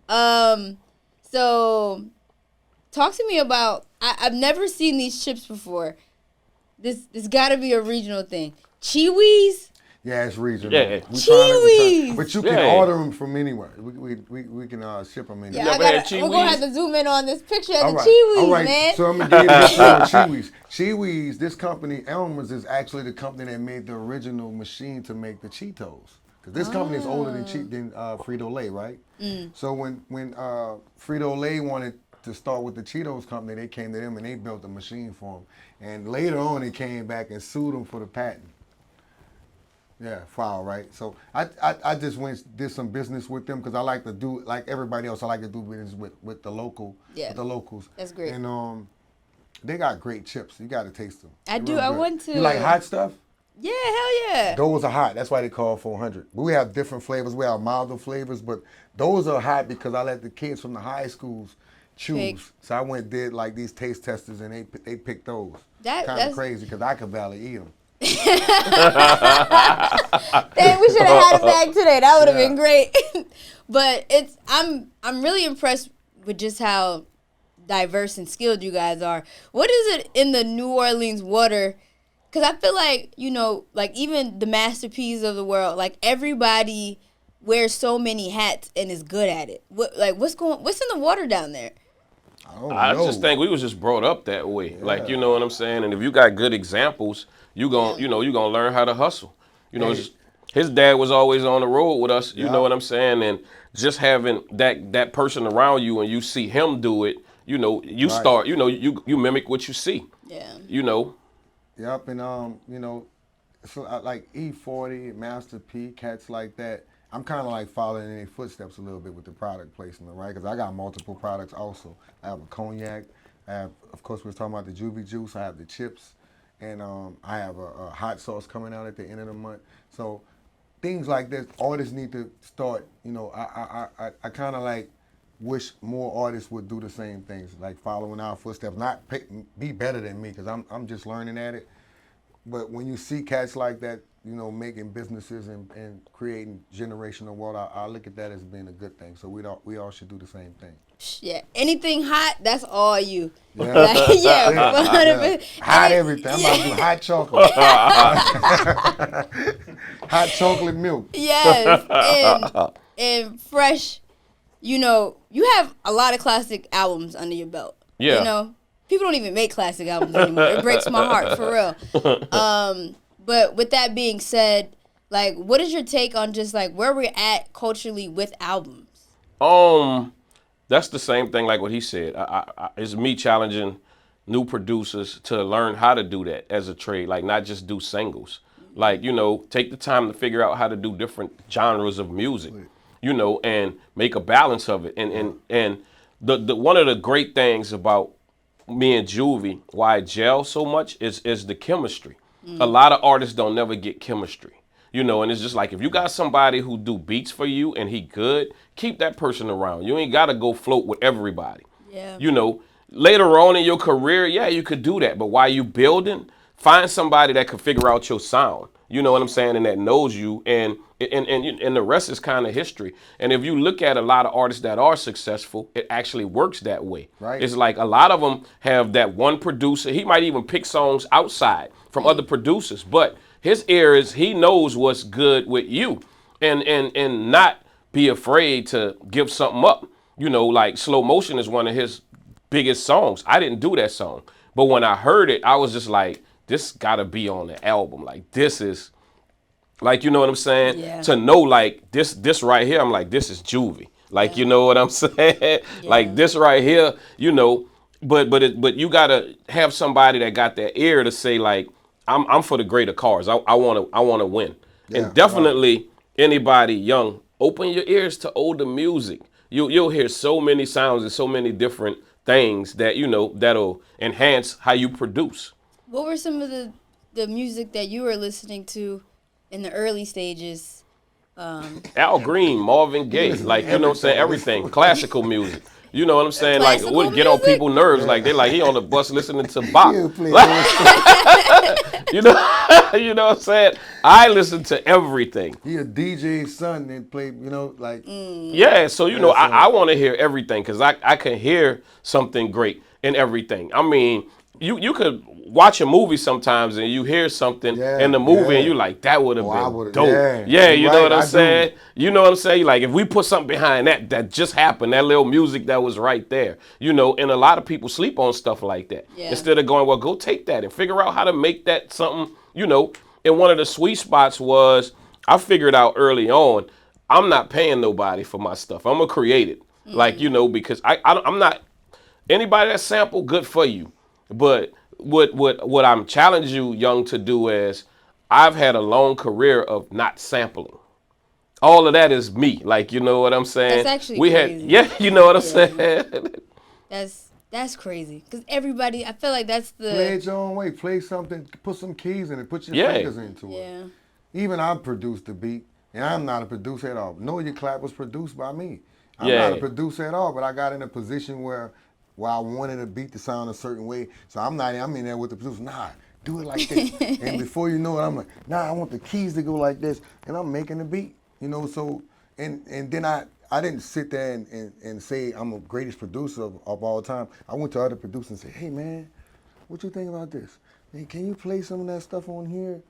[SPEAKER 1] So talk to me about, I've never seen these chips before. This got to be a regional thing. Chiwis?
[SPEAKER 2] Yeah, it's regional.
[SPEAKER 3] Yeah.
[SPEAKER 1] Chiwis!
[SPEAKER 2] But you can order them from anywhere. We can ship them anywhere.
[SPEAKER 1] Yeah, we're going to have to zoom in on this picture of the Chiwis, man.
[SPEAKER 2] So I'm going to give you this Chiwis. Chiwis, this company, Elmer's, is actually the company that made the original machine to make the Cheetos. Because this company is older than Frito-Lay, right? So when Frito-Lay wanted to start with the Cheetos company, they came to them and they built a machine for them. And later on, they came back and sued them for the patent. Yeah, foul, right? So I just did some business with them because I like to do, like everybody else, I like to do business with the locals.
[SPEAKER 1] That's great.
[SPEAKER 2] And they got great chips. You got to taste them.
[SPEAKER 1] I do. I want to.
[SPEAKER 2] You like hot stuff?
[SPEAKER 1] Yeah, hell yeah.
[SPEAKER 2] Those are hot. That's why they call 400. But we have different flavors. We have milder flavors, but those are hot because I let the kids from the high schools choose. So I went and did like these taste testers, and they picked those. That's kind of crazy because I could barely eat them.
[SPEAKER 1] Dang, we should have had a bag today. That would have been great. But I'm really impressed with just how diverse and skilled you guys are. What is it in the New Orleans water? Because I feel like, you know, like even the masterpieces of the world, like everybody wears so many hats and is good at it. What's in the water down there?
[SPEAKER 3] I just think we was just brought up that way. Yeah. Like, you know what I'm saying? And if you got good examples, you gonna learn how to hustle. You know, his dad was always on the road with us, you know what I'm saying? And just having that person around you and you see him do it, you know, you start, you know, you mimic what you see.
[SPEAKER 1] Yeah.
[SPEAKER 3] You know.
[SPEAKER 2] Yep, and you know, so like E40, Master P, cats like that. I'm kind of like following in their footsteps a little bit with the product placement, right? Because I got multiple products also. I have a cognac. I have, of course, we were talking about the Juvie juice. I have the chips, and I have a hot sauce coming out at the end of the month. So things like this, artists need to start. You know, I kind of like wish more artists would do the same things, like following our footsteps, not be better than me, because I'm just learning at it. But when you see cats like that, you know, making businesses and creating generational wealth, I look at that as being a good thing. So we all should do the same thing.
[SPEAKER 1] Yeah, anything hot, that's all you.
[SPEAKER 2] Yeah,
[SPEAKER 1] like, yeah, 100%.
[SPEAKER 2] Hot everything. I'm about to do hot chocolate. Hot chocolate milk.
[SPEAKER 1] Yes, and Fresh, you know, you have a lot of classic albums under your belt.
[SPEAKER 3] Yeah.
[SPEAKER 1] You know, people don't even make classic albums anymore. It breaks my heart, for real. But with that being said, like, what is your take on just like where we're at culturally with albums?
[SPEAKER 3] That's the same thing like what he said. It's me challenging new producers to learn how to do that as a trade, like not just do singles. Like, you know, take the time to figure out how to do different genres of music, you know, and make a balance of it. And the one of the great things about me and Juvie, why I gel so much is the chemistry. A lot of artists don't never get chemistry, you know, and it's just like if you got somebody who do beats for you and he good, keep that person around. You ain't got to go float with everybody.
[SPEAKER 1] Yeah.
[SPEAKER 3] You know, later on in your career, yeah, you could do that. But while you building, find somebody that could figure out your sound. You know what I'm saying? And that knows you. And the rest is kind of history. And if you look at a lot of artists that are successful, it actually works that way.
[SPEAKER 2] Right.
[SPEAKER 3] It's like a lot of them have that one producer. He might even pick songs outside from other producers. But his ear is, he knows what's good with you. And not be afraid to give something up. You know, like Slow Motion is one of his biggest songs. I didn't do that song. But when I heard it, I was just like, this gotta be on the album. Like, this is, like, you know what I'm saying?
[SPEAKER 1] Yeah.
[SPEAKER 3] To know, like, this right here, I'm like, this is Juvie. Like, you know what I'm saying? Yeah. Like, this right here, you know, but you gotta have somebody that got that ear to say, like, I'm for the greater cause. I wanna win. Yeah, and definitely anybody young, open your ears to older music. You'll hear so many sounds and so many different things that, you know, that'll enhance how you produce.
[SPEAKER 1] What were some of the music that you were listening to in the early stages
[SPEAKER 3] Al Green, Marvin Gaye, like, you know what I'm saying, everything, classical music. You know what I'm saying? Like, it would get on people's nerves. Like, they like, he on the bus listening to Bach. You know, you know what I'm saying? I listen to everything.
[SPEAKER 2] He a DJ's son and play, you know, like.
[SPEAKER 3] Yeah, so, you know, I want to hear everything because I can hear something great in everything. I mean, you could watch a movie sometimes and you hear something in the movie and you like, that would have been dope. Yeah, you know what I'm saying? You know what I'm saying? Like, if we put something behind that just happened, that little music that was right there, you know, and a lot of people sleep on stuff like that. Yeah. Instead of going, well, go take that and figure out how to make that something, you know. And one of the sweet spots was, I figured out early on, I'm not paying nobody for my stuff. I'm going to create it. Like, you know, because I'm not, anybody that sample, good for you. But what I'm challenging you, young, to do is, I've had a long career of not sampling. All of that is me. Like, you know what I'm saying?
[SPEAKER 1] That's actually crazy.
[SPEAKER 3] You know what I'm saying?
[SPEAKER 1] That's crazy. Because everybody, I feel like that's the...
[SPEAKER 2] Play it your own way. Play something, put some keys in it, put your fingers into it. Even I produced the beat, and I'm not a producer at all. Know Your Clap was produced by me. I'm not a producer at all, but I got in a position where I wanted a beat to sound a certain way. So I'm in there with the producer. Nah, do it like this. And before you know it, I'm like, nah, I want the keys to go like this. And I'm making the beat, you know. So, and then I didn't sit there and say I'm the greatest producer of all time. I went to other producers and said, hey, man, what you think about this? Hey, can you play some of that stuff on here?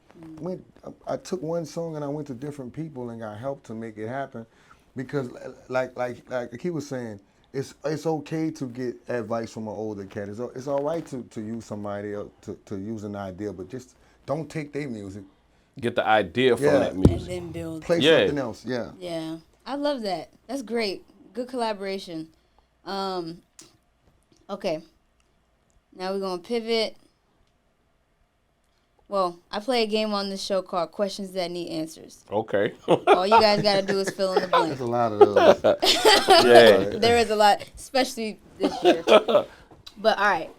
[SPEAKER 2] I took one song and I went to different people and got help to make it happen. Because like he was saying, it's okay to get advice from an older cat. It's all right to use somebody else, to use an idea, but just don't take their music.
[SPEAKER 3] Get the idea from that music.
[SPEAKER 1] And then build.
[SPEAKER 2] Play something else,
[SPEAKER 1] Yeah, I love that. That's great. Good collaboration. Okay, now we're going to pivot. Well, I play a game on this show called Questions That Need Answers.
[SPEAKER 3] Okay.
[SPEAKER 1] All you guys got to do is fill in the blank.
[SPEAKER 2] There's a lot of those.
[SPEAKER 1] There is a lot, especially this year. But, all right.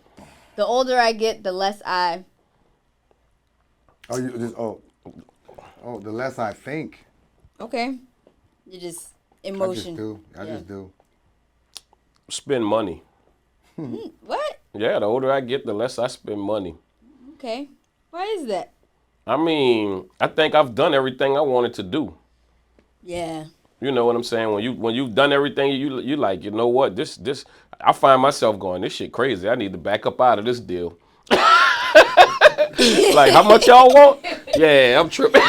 [SPEAKER 1] The older I get, the less I...
[SPEAKER 2] the less I think.
[SPEAKER 1] Okay. You just... Emotion.
[SPEAKER 2] I just do.
[SPEAKER 3] Spend money.
[SPEAKER 1] What?
[SPEAKER 3] Yeah, the older I get, the less I spend money.
[SPEAKER 1] Okay. Why is that?
[SPEAKER 3] I mean, I think I've done everything I wanted to do.
[SPEAKER 1] Yeah.
[SPEAKER 3] You know what I'm saying? When you've done everything, you like, you know what? This I find myself going, this shit crazy. I need to back up out of this deal. Like, how much y'all want? Yeah, I'm tripping.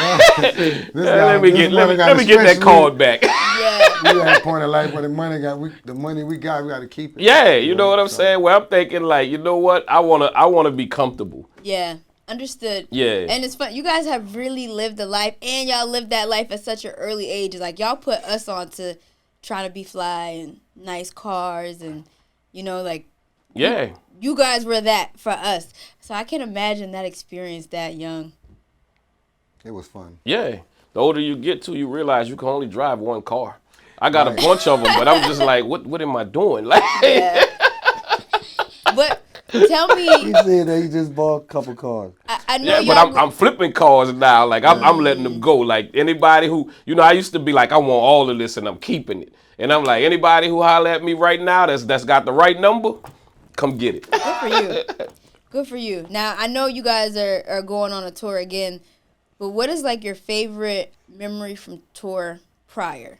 [SPEAKER 3] Let me get that card back.
[SPEAKER 1] Yeah.
[SPEAKER 2] We at a point in life where the money we got, we got to keep it.
[SPEAKER 3] Yeah, you know what I'm saying? Well, I'm thinking like, you know what? I wanna be comfortable.
[SPEAKER 1] Yeah. Understood.
[SPEAKER 3] Yeah.
[SPEAKER 1] And it's fun. You guys have really lived a life, and y'all lived that life at such an early age. Like, y'all put us on to trying to be fly and nice cars and, you know, like.
[SPEAKER 3] Yeah.
[SPEAKER 1] You guys were that for us. So I can imagine that experience that young.
[SPEAKER 2] It was fun.
[SPEAKER 3] Yeah. The older you get to, you realize you can only drive one car. I got a bunch of them, but I'm just like, what am I doing? Like.
[SPEAKER 1] Yeah. But tell me.
[SPEAKER 2] He said that he just bought a couple cars.
[SPEAKER 1] I know.
[SPEAKER 3] Yeah, but I'm flipping cars now. Like I'm letting them go. Like anybody who, you know, I used to be like, I want all of this and I'm keeping it. And I'm like, anybody who holler at me right now that's got the right number, come get it.
[SPEAKER 1] Good for you. Good for you. Now I know you guys are going on a tour again, but what is like your favorite memory from tour prior?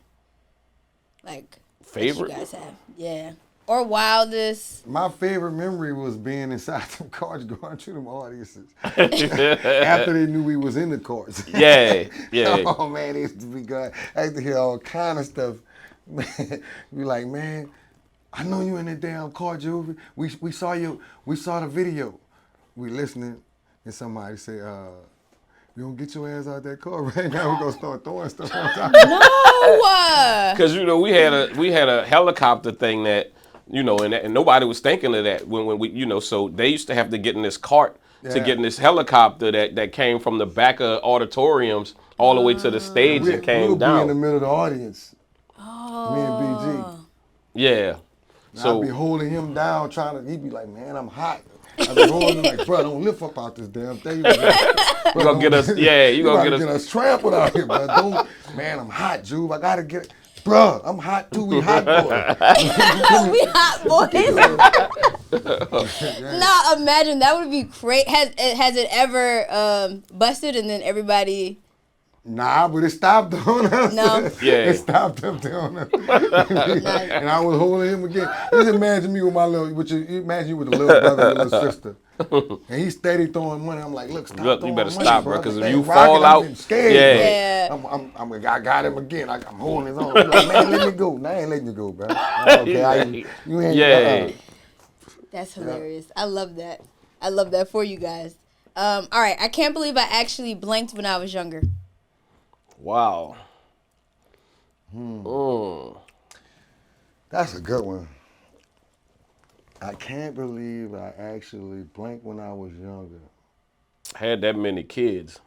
[SPEAKER 1] Like
[SPEAKER 2] Favorite?
[SPEAKER 1] that you guys have, yeah. Or wildest.
[SPEAKER 2] My favorite memory was being inside them cars going through them audiences. After they knew we was in the cars.
[SPEAKER 3] Yeah, yeah.
[SPEAKER 2] Oh, man, it used to be good. I used to hear all kind of stuff. Man, be like, man, I know you in that damn car, Juvie. We saw the video. We listening, and somebody say, you don't get your ass out that car right now. We're gonna start throwing stuff on top.
[SPEAKER 1] No.
[SPEAKER 3] Because you know we had a helicopter thing that, you know, and nobody was thinking of that when we, you know, so they used to have to get in this cart to get in this helicopter that came from the back of auditoriums all the way to the stage and came down.
[SPEAKER 2] We'll be in the middle of the audience.
[SPEAKER 1] Oh.
[SPEAKER 2] Me and BG.
[SPEAKER 3] Yeah.
[SPEAKER 2] So I'd be holding him down, he'd be like, man, I'm hot. I be holding him like, bro, don't lift up out this damn thing. You
[SPEAKER 3] gonna get us, yeah, you gonna get
[SPEAKER 2] us trampled out here, bro. Don't, man, I'm hot, Juve. I gotta get it. Bro, I'm hot too. We hot boys.
[SPEAKER 1] We hot boys. Nah, imagine that would be great. Has it ever busted and then everybody?
[SPEAKER 2] Nah, but it stopped on us.
[SPEAKER 1] No.
[SPEAKER 3] Yeah.
[SPEAKER 2] It stopped up on us. And I was holding him again. Just imagine me with my little, imagine you with a little brother and a little sister. And he's steady throwing money. I'm like, look, stop.
[SPEAKER 3] Look,
[SPEAKER 2] throwing
[SPEAKER 3] you better
[SPEAKER 2] money,
[SPEAKER 3] stop, bro, because if you
[SPEAKER 2] rocking,
[SPEAKER 3] fall out,
[SPEAKER 2] I'm getting scared.
[SPEAKER 3] yeah.
[SPEAKER 2] I got him again. I'm holding his arm. Like, man, let me go. Nah, I ain't letting you go, bro. Okay, you ain't.
[SPEAKER 3] Yeah.
[SPEAKER 1] That's hilarious. I love that. I love that for you guys. All right, I can't believe I actually blinked when I was younger.
[SPEAKER 3] Wow.
[SPEAKER 2] That's a good one. I can't believe I actually blinked when I was younger.
[SPEAKER 3] Had that many kids.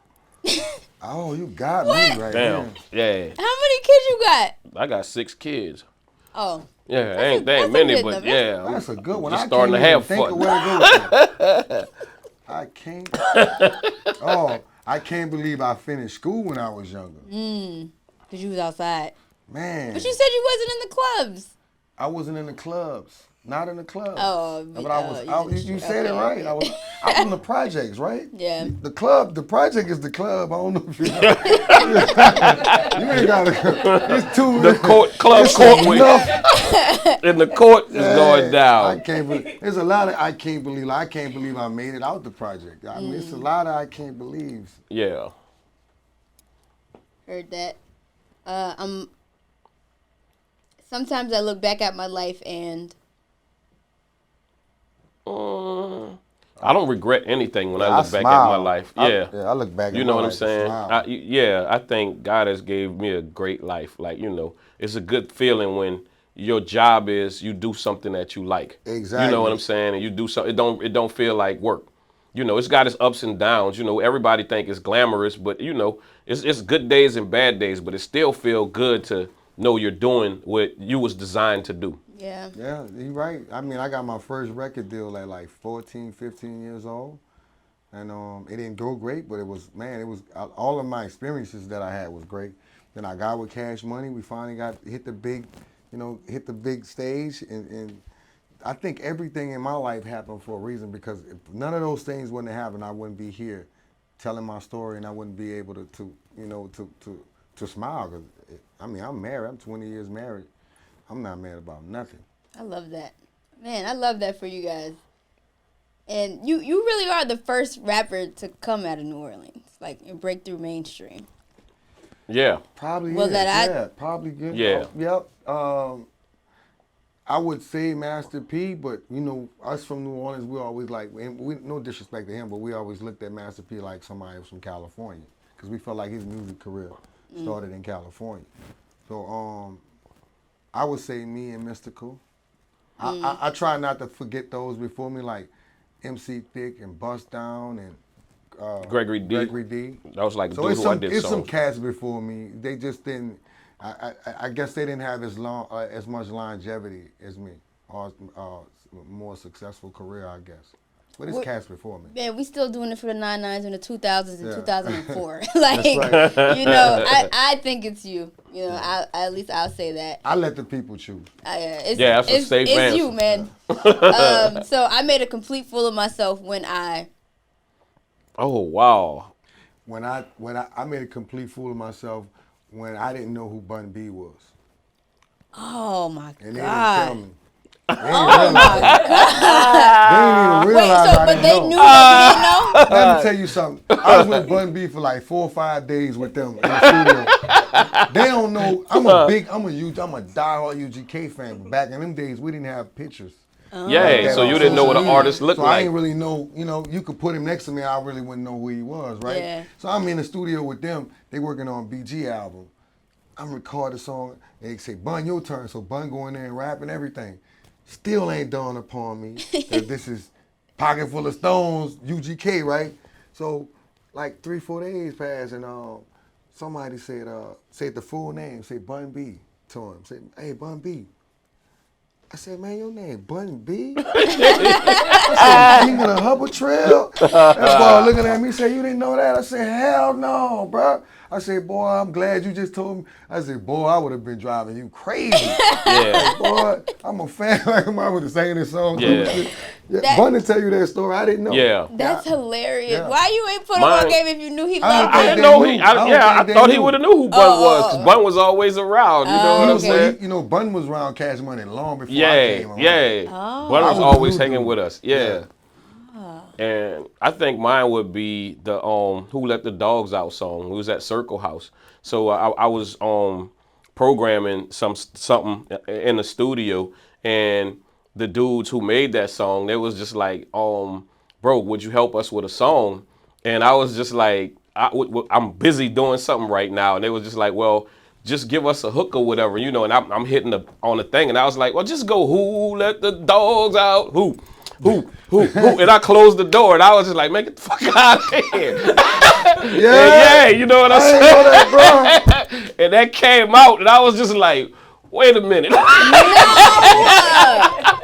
[SPEAKER 2] Oh, you got me right
[SPEAKER 3] Damn.
[SPEAKER 2] there.
[SPEAKER 3] Yeah.
[SPEAKER 1] How many kids you got?
[SPEAKER 3] I got 6 kids.
[SPEAKER 1] Oh.
[SPEAKER 3] Yeah,
[SPEAKER 1] That's
[SPEAKER 3] ain't many, but
[SPEAKER 1] number.
[SPEAKER 3] yeah.
[SPEAKER 2] That's a good one.
[SPEAKER 3] Just
[SPEAKER 2] I
[SPEAKER 3] starting
[SPEAKER 2] can't
[SPEAKER 3] to
[SPEAKER 2] even
[SPEAKER 3] have
[SPEAKER 2] think
[SPEAKER 3] fun.
[SPEAKER 2] of where to go with that. I can't. Oh, I can't believe I finished school when I was younger.
[SPEAKER 1] Because you was outside.
[SPEAKER 2] Man.
[SPEAKER 1] But you said you wasn't in the clubs.
[SPEAKER 2] I wasn't in the clubs. Not in the clubs.
[SPEAKER 1] Oh,
[SPEAKER 2] but I was. You said it right. I was in the projects, right?
[SPEAKER 1] Yeah.
[SPEAKER 2] The project is the club. I don't know if you know. You ain't got to. It's too.
[SPEAKER 3] The club court week. In the court is going down.
[SPEAKER 2] I can't believe. There's a lot of I can't believe. I can't believe I made it out the project. I mean, it's a lot of I can't believe.
[SPEAKER 3] Yeah.
[SPEAKER 1] Heard that. Sometimes I look back at my life and
[SPEAKER 3] I don't regret anything when I look back at my life. Yeah.
[SPEAKER 2] I look back at
[SPEAKER 3] You know
[SPEAKER 2] my
[SPEAKER 3] what I'm
[SPEAKER 2] life,
[SPEAKER 3] saying? I think God has gave me a great life. Like, it's a good feeling when your job is you do something that you like.
[SPEAKER 2] Exactly.
[SPEAKER 3] You know what I'm saying? And you do something, it don't feel like work. It's got its ups and downs. Everybody think it's glamorous, but it's good days and bad days, but it still feel good to know you're doing what you was designed to do.
[SPEAKER 1] yeah.
[SPEAKER 2] Yeah, you're right. I mean, I got my first record deal at like 14, 15 years old. And it didn't go great, but it was all of my experiences that I had was great. Then I got with Cash Money. We finally hit the big stage. And I think everything in my life happened for a reason, because if none of those things wouldn't have happened, I wouldn't be here telling my story, and I wouldn't be able to smile. Cause I'm married. I'm 20 years married. I'm not mad about nothing.
[SPEAKER 1] I love that. Man, I love that for you guys. And you really are the first rapper to come out of New Orleans, like, and break through mainstream.
[SPEAKER 3] Yeah.
[SPEAKER 2] Probably
[SPEAKER 1] Well,
[SPEAKER 2] is.
[SPEAKER 1] that
[SPEAKER 2] probably good.
[SPEAKER 3] Yeah.
[SPEAKER 2] Yep. I would say Master P, but us from New Orleans, we always no disrespect to him, but we always looked at Master P like somebody from California, because we felt like his music career started in California. So I would say me and Mystical. I try not to forget those before me, like MC Thick and Bust Down and
[SPEAKER 3] Gregory D. That was like
[SPEAKER 2] so
[SPEAKER 3] dude who I did
[SPEAKER 2] it's some
[SPEAKER 3] songs.
[SPEAKER 2] cats before me. They just didn't. I guess they didn't have as much longevity as me, or more successful career, I guess. But it's cats before me.
[SPEAKER 1] Man, we still doing it for the 99s and the 2000s and
[SPEAKER 2] Yeah.
[SPEAKER 1] 2004. Like,
[SPEAKER 2] That's right.
[SPEAKER 1] I think it's you. At least I'll say that.
[SPEAKER 2] I let the people choose.
[SPEAKER 3] That's a safe
[SPEAKER 1] It's
[SPEAKER 3] answer.
[SPEAKER 1] you, man. So I made a complete fool of myself when I.
[SPEAKER 3] Oh, wow.
[SPEAKER 2] When I made a complete fool of myself when I didn't know who Bun B was.
[SPEAKER 1] Oh my
[SPEAKER 2] And they
[SPEAKER 1] God.
[SPEAKER 2] didn't tell me. They didn't
[SPEAKER 1] Oh my God.
[SPEAKER 2] They didn't even
[SPEAKER 1] Wait,
[SPEAKER 2] realize I
[SPEAKER 1] but
[SPEAKER 2] didn't
[SPEAKER 1] they
[SPEAKER 2] know.
[SPEAKER 1] knew that you didn't know?
[SPEAKER 2] Let me tell you something. I was with Bun B for like 4 or 5 days with them in the studio. They don't know. I'm a diehard UGK fan. But back in them days, we didn't have pictures.
[SPEAKER 3] Yeah, so you didn't know what an artist looked
[SPEAKER 2] so
[SPEAKER 3] like.
[SPEAKER 2] I didn't really know, you could put him next to me, I really wouldn't know who he was, right?
[SPEAKER 1] Yeah.
[SPEAKER 2] So I'm in the studio with them, they working on BG album. I'm recording a song, and they say, Bun, your turn. So Bun go in there and rap and everything. Still ain't dawned upon me that this is Pocket Full of Stones, UGK, right? So like 3-4 days passed, and somebody said the full name, say Bun B to him. Say, hey, Bun B. I said, man, your name Bun B? I said, King of the Hubble Trail? That boy looking at me said, you didn't know that? I said, hell no, bro. I said, boy, I'm glad you just told me. I said, boy, I would have been driving you crazy.
[SPEAKER 3] Yeah.
[SPEAKER 2] Like, boy, I'm a fan. Like, I would have sang this song.
[SPEAKER 3] Yeah.
[SPEAKER 2] Bun to tell you that story, I didn't know.
[SPEAKER 3] Yeah.
[SPEAKER 1] That's hilarious.
[SPEAKER 2] Yeah.
[SPEAKER 1] Why you ain't put him
[SPEAKER 3] Mine-
[SPEAKER 1] on game if you knew he
[SPEAKER 2] I
[SPEAKER 1] loved
[SPEAKER 2] don't
[SPEAKER 3] I
[SPEAKER 1] it?
[SPEAKER 3] didn't
[SPEAKER 2] they
[SPEAKER 3] know
[SPEAKER 2] knew.
[SPEAKER 3] he.
[SPEAKER 2] I don't
[SPEAKER 3] I
[SPEAKER 2] think they
[SPEAKER 3] thought he
[SPEAKER 2] knew.
[SPEAKER 3] would have knew who Bun was, because Bun was always around. You know what
[SPEAKER 2] He
[SPEAKER 3] I'm
[SPEAKER 2] was,
[SPEAKER 3] saying?
[SPEAKER 2] you know, Bun was around Cash Money long before I
[SPEAKER 3] Yeah,
[SPEAKER 2] came around.
[SPEAKER 3] yeah.
[SPEAKER 1] Oh.
[SPEAKER 3] Bun
[SPEAKER 2] I
[SPEAKER 3] was
[SPEAKER 2] was
[SPEAKER 3] always
[SPEAKER 2] the new
[SPEAKER 3] hanging
[SPEAKER 2] dude.
[SPEAKER 3] with us. Yeah. And I think mine would be the "Who Let the Dogs Out" song. We was at Circle House, so I was programming something in the studio, and the dudes who made that song, they was just like, bro, would you help us with a song? And I was just like, I'm busy doing something right now, and they was just like, well, just give us a hook or whatever, you know. And I'm hitting on the thing, and I was like, well, just go, who let the dogs out, who, and I closed the door, and I was just like, man, get the fuck out of here. Yeah, you know what I'm saying?
[SPEAKER 2] know that, bro.
[SPEAKER 3] And that came out, and I was just like, wait a minute.
[SPEAKER 1] No!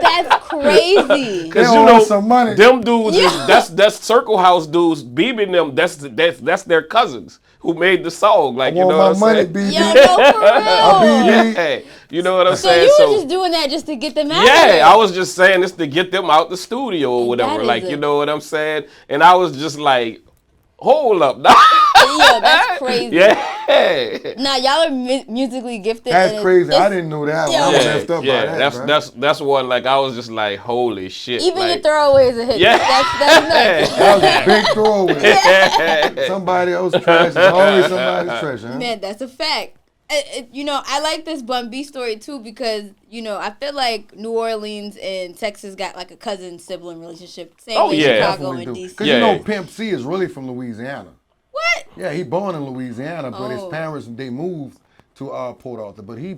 [SPEAKER 1] That's crazy.
[SPEAKER 3] Because
[SPEAKER 2] They
[SPEAKER 3] you
[SPEAKER 2] owe
[SPEAKER 3] know,
[SPEAKER 2] us some money.
[SPEAKER 3] them dudes,
[SPEAKER 1] Yeah.
[SPEAKER 3] that's Circle House dudes, BB them, that's their cousins who made the song. Like,
[SPEAKER 2] I
[SPEAKER 3] you know
[SPEAKER 2] want
[SPEAKER 3] what
[SPEAKER 2] my
[SPEAKER 3] I'm
[SPEAKER 2] money,
[SPEAKER 3] saying?
[SPEAKER 2] BB.
[SPEAKER 1] Yo, no, for real.
[SPEAKER 3] Yeah, you know what I'm
[SPEAKER 1] So
[SPEAKER 3] saying?
[SPEAKER 1] you were just doing that just to get them out?
[SPEAKER 3] Yeah, I was just saying this to get them out the studio or whatever.
[SPEAKER 1] That is
[SPEAKER 3] Like,
[SPEAKER 1] a-
[SPEAKER 3] you know what I'm saying? And I was just like, hold up. Nah.
[SPEAKER 1] Yo, that's crazy.
[SPEAKER 3] Yeah.
[SPEAKER 1] Nah, y'all are musically gifted.
[SPEAKER 2] That's
[SPEAKER 1] and
[SPEAKER 2] crazy. I
[SPEAKER 1] it's-
[SPEAKER 2] didn't know that.
[SPEAKER 1] Yeah.
[SPEAKER 2] I was
[SPEAKER 3] Yeah,
[SPEAKER 2] messed up
[SPEAKER 3] yeah,
[SPEAKER 2] by that, bro.
[SPEAKER 3] that's one, like, I was just like, holy shit.
[SPEAKER 1] Even
[SPEAKER 3] like,
[SPEAKER 1] your throwaways are hit.
[SPEAKER 3] Yeah.
[SPEAKER 1] That's nuts.
[SPEAKER 2] That was a big throwaway. Somebody else's trash is always somebody's treasure. Huh?
[SPEAKER 1] Man, that's a fact. You know, I like this Bun B story too because, you know, I feel like New Orleans and Texas got like a cousin sibling relationship. Same
[SPEAKER 3] Oh,
[SPEAKER 1] way
[SPEAKER 3] yeah.
[SPEAKER 1] Chicago
[SPEAKER 2] Definitely
[SPEAKER 1] and
[SPEAKER 2] do.
[SPEAKER 1] DC.
[SPEAKER 2] Because
[SPEAKER 3] Yeah.
[SPEAKER 2] you know Pimp C is really from Louisiana.
[SPEAKER 1] What?
[SPEAKER 2] Yeah, he born in Louisiana, but his
[SPEAKER 1] Oh.
[SPEAKER 2] parents, they moved to Port Arthur. But he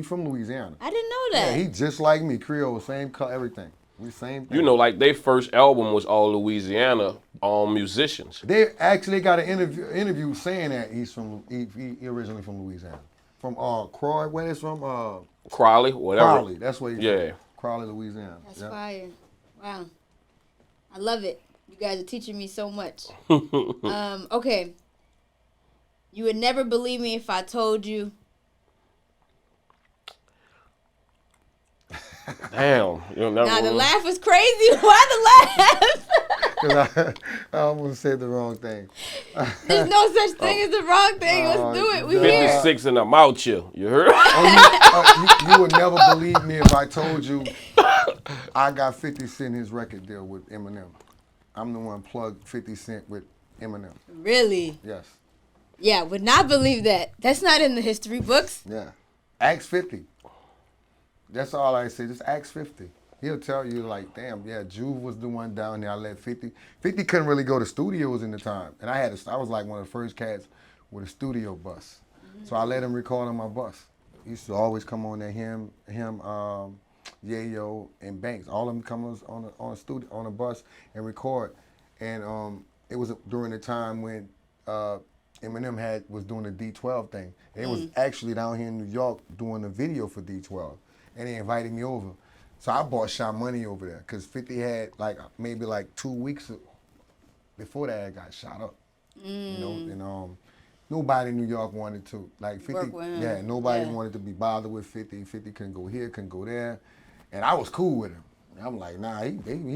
[SPEAKER 2] from Louisiana.
[SPEAKER 1] I didn't know
[SPEAKER 2] Yeah,
[SPEAKER 1] that.
[SPEAKER 2] he just like me, Creole, same color, everything. We same thing.
[SPEAKER 3] You know, like, their first album was all Louisiana musicians.
[SPEAKER 2] They actually got an interview saying that he originally from Louisiana. From Croy, where it's from?
[SPEAKER 3] Crowley, whatever.
[SPEAKER 2] Crowley, that's where he's
[SPEAKER 3] Yeah.
[SPEAKER 2] from. Crowley, Louisiana.
[SPEAKER 1] That's
[SPEAKER 2] Yeah.
[SPEAKER 1] fire. Wow. I love it. You guys are teaching me so much. Okay. You would never believe me if I told you.
[SPEAKER 3] Damn. You'll never
[SPEAKER 1] Now, the laugh was crazy. Why the laugh?
[SPEAKER 2] 'Cause I almost said the wrong thing.
[SPEAKER 1] There's no such thing as the wrong thing. Let's do it. We here.
[SPEAKER 3] 56 and I'm out here. You heard?
[SPEAKER 2] You would never believe me if I told you I got 50 Cent his record deal with Eminem. I'm the one plugged 50 Cent with Eminem.
[SPEAKER 1] Really?
[SPEAKER 2] Yes.
[SPEAKER 1] Yeah, would not believe that. That's not in the history books.
[SPEAKER 2] Yeah. Ask 50. That's all I say. Just ask 50. He'll tell you, like, damn, yeah, Juve was the one down there. I let 50. 50 couldn't really go to studios in the time. And I was like one of the first cats with a studio bus. So I let him record on my bus. He used to always come on there, him, Yayo, and Banks. All of them come on a bus and record. And it was during the time when Eminem was doing the D12 thing. They was actually down here in New York doing a video for D12. And they invited me over. So I bought Symone over there because 50 had maybe 2 weeks before that it got shot up. You know, and nobody in New York wanted to 50.
[SPEAKER 1] Work with him.
[SPEAKER 2] Yeah, nobody
[SPEAKER 1] Yeah.
[SPEAKER 2] wanted to be bothered with 50. 50 couldn't go here, couldn't go there, and I was cool with him. And I'm like, nah, he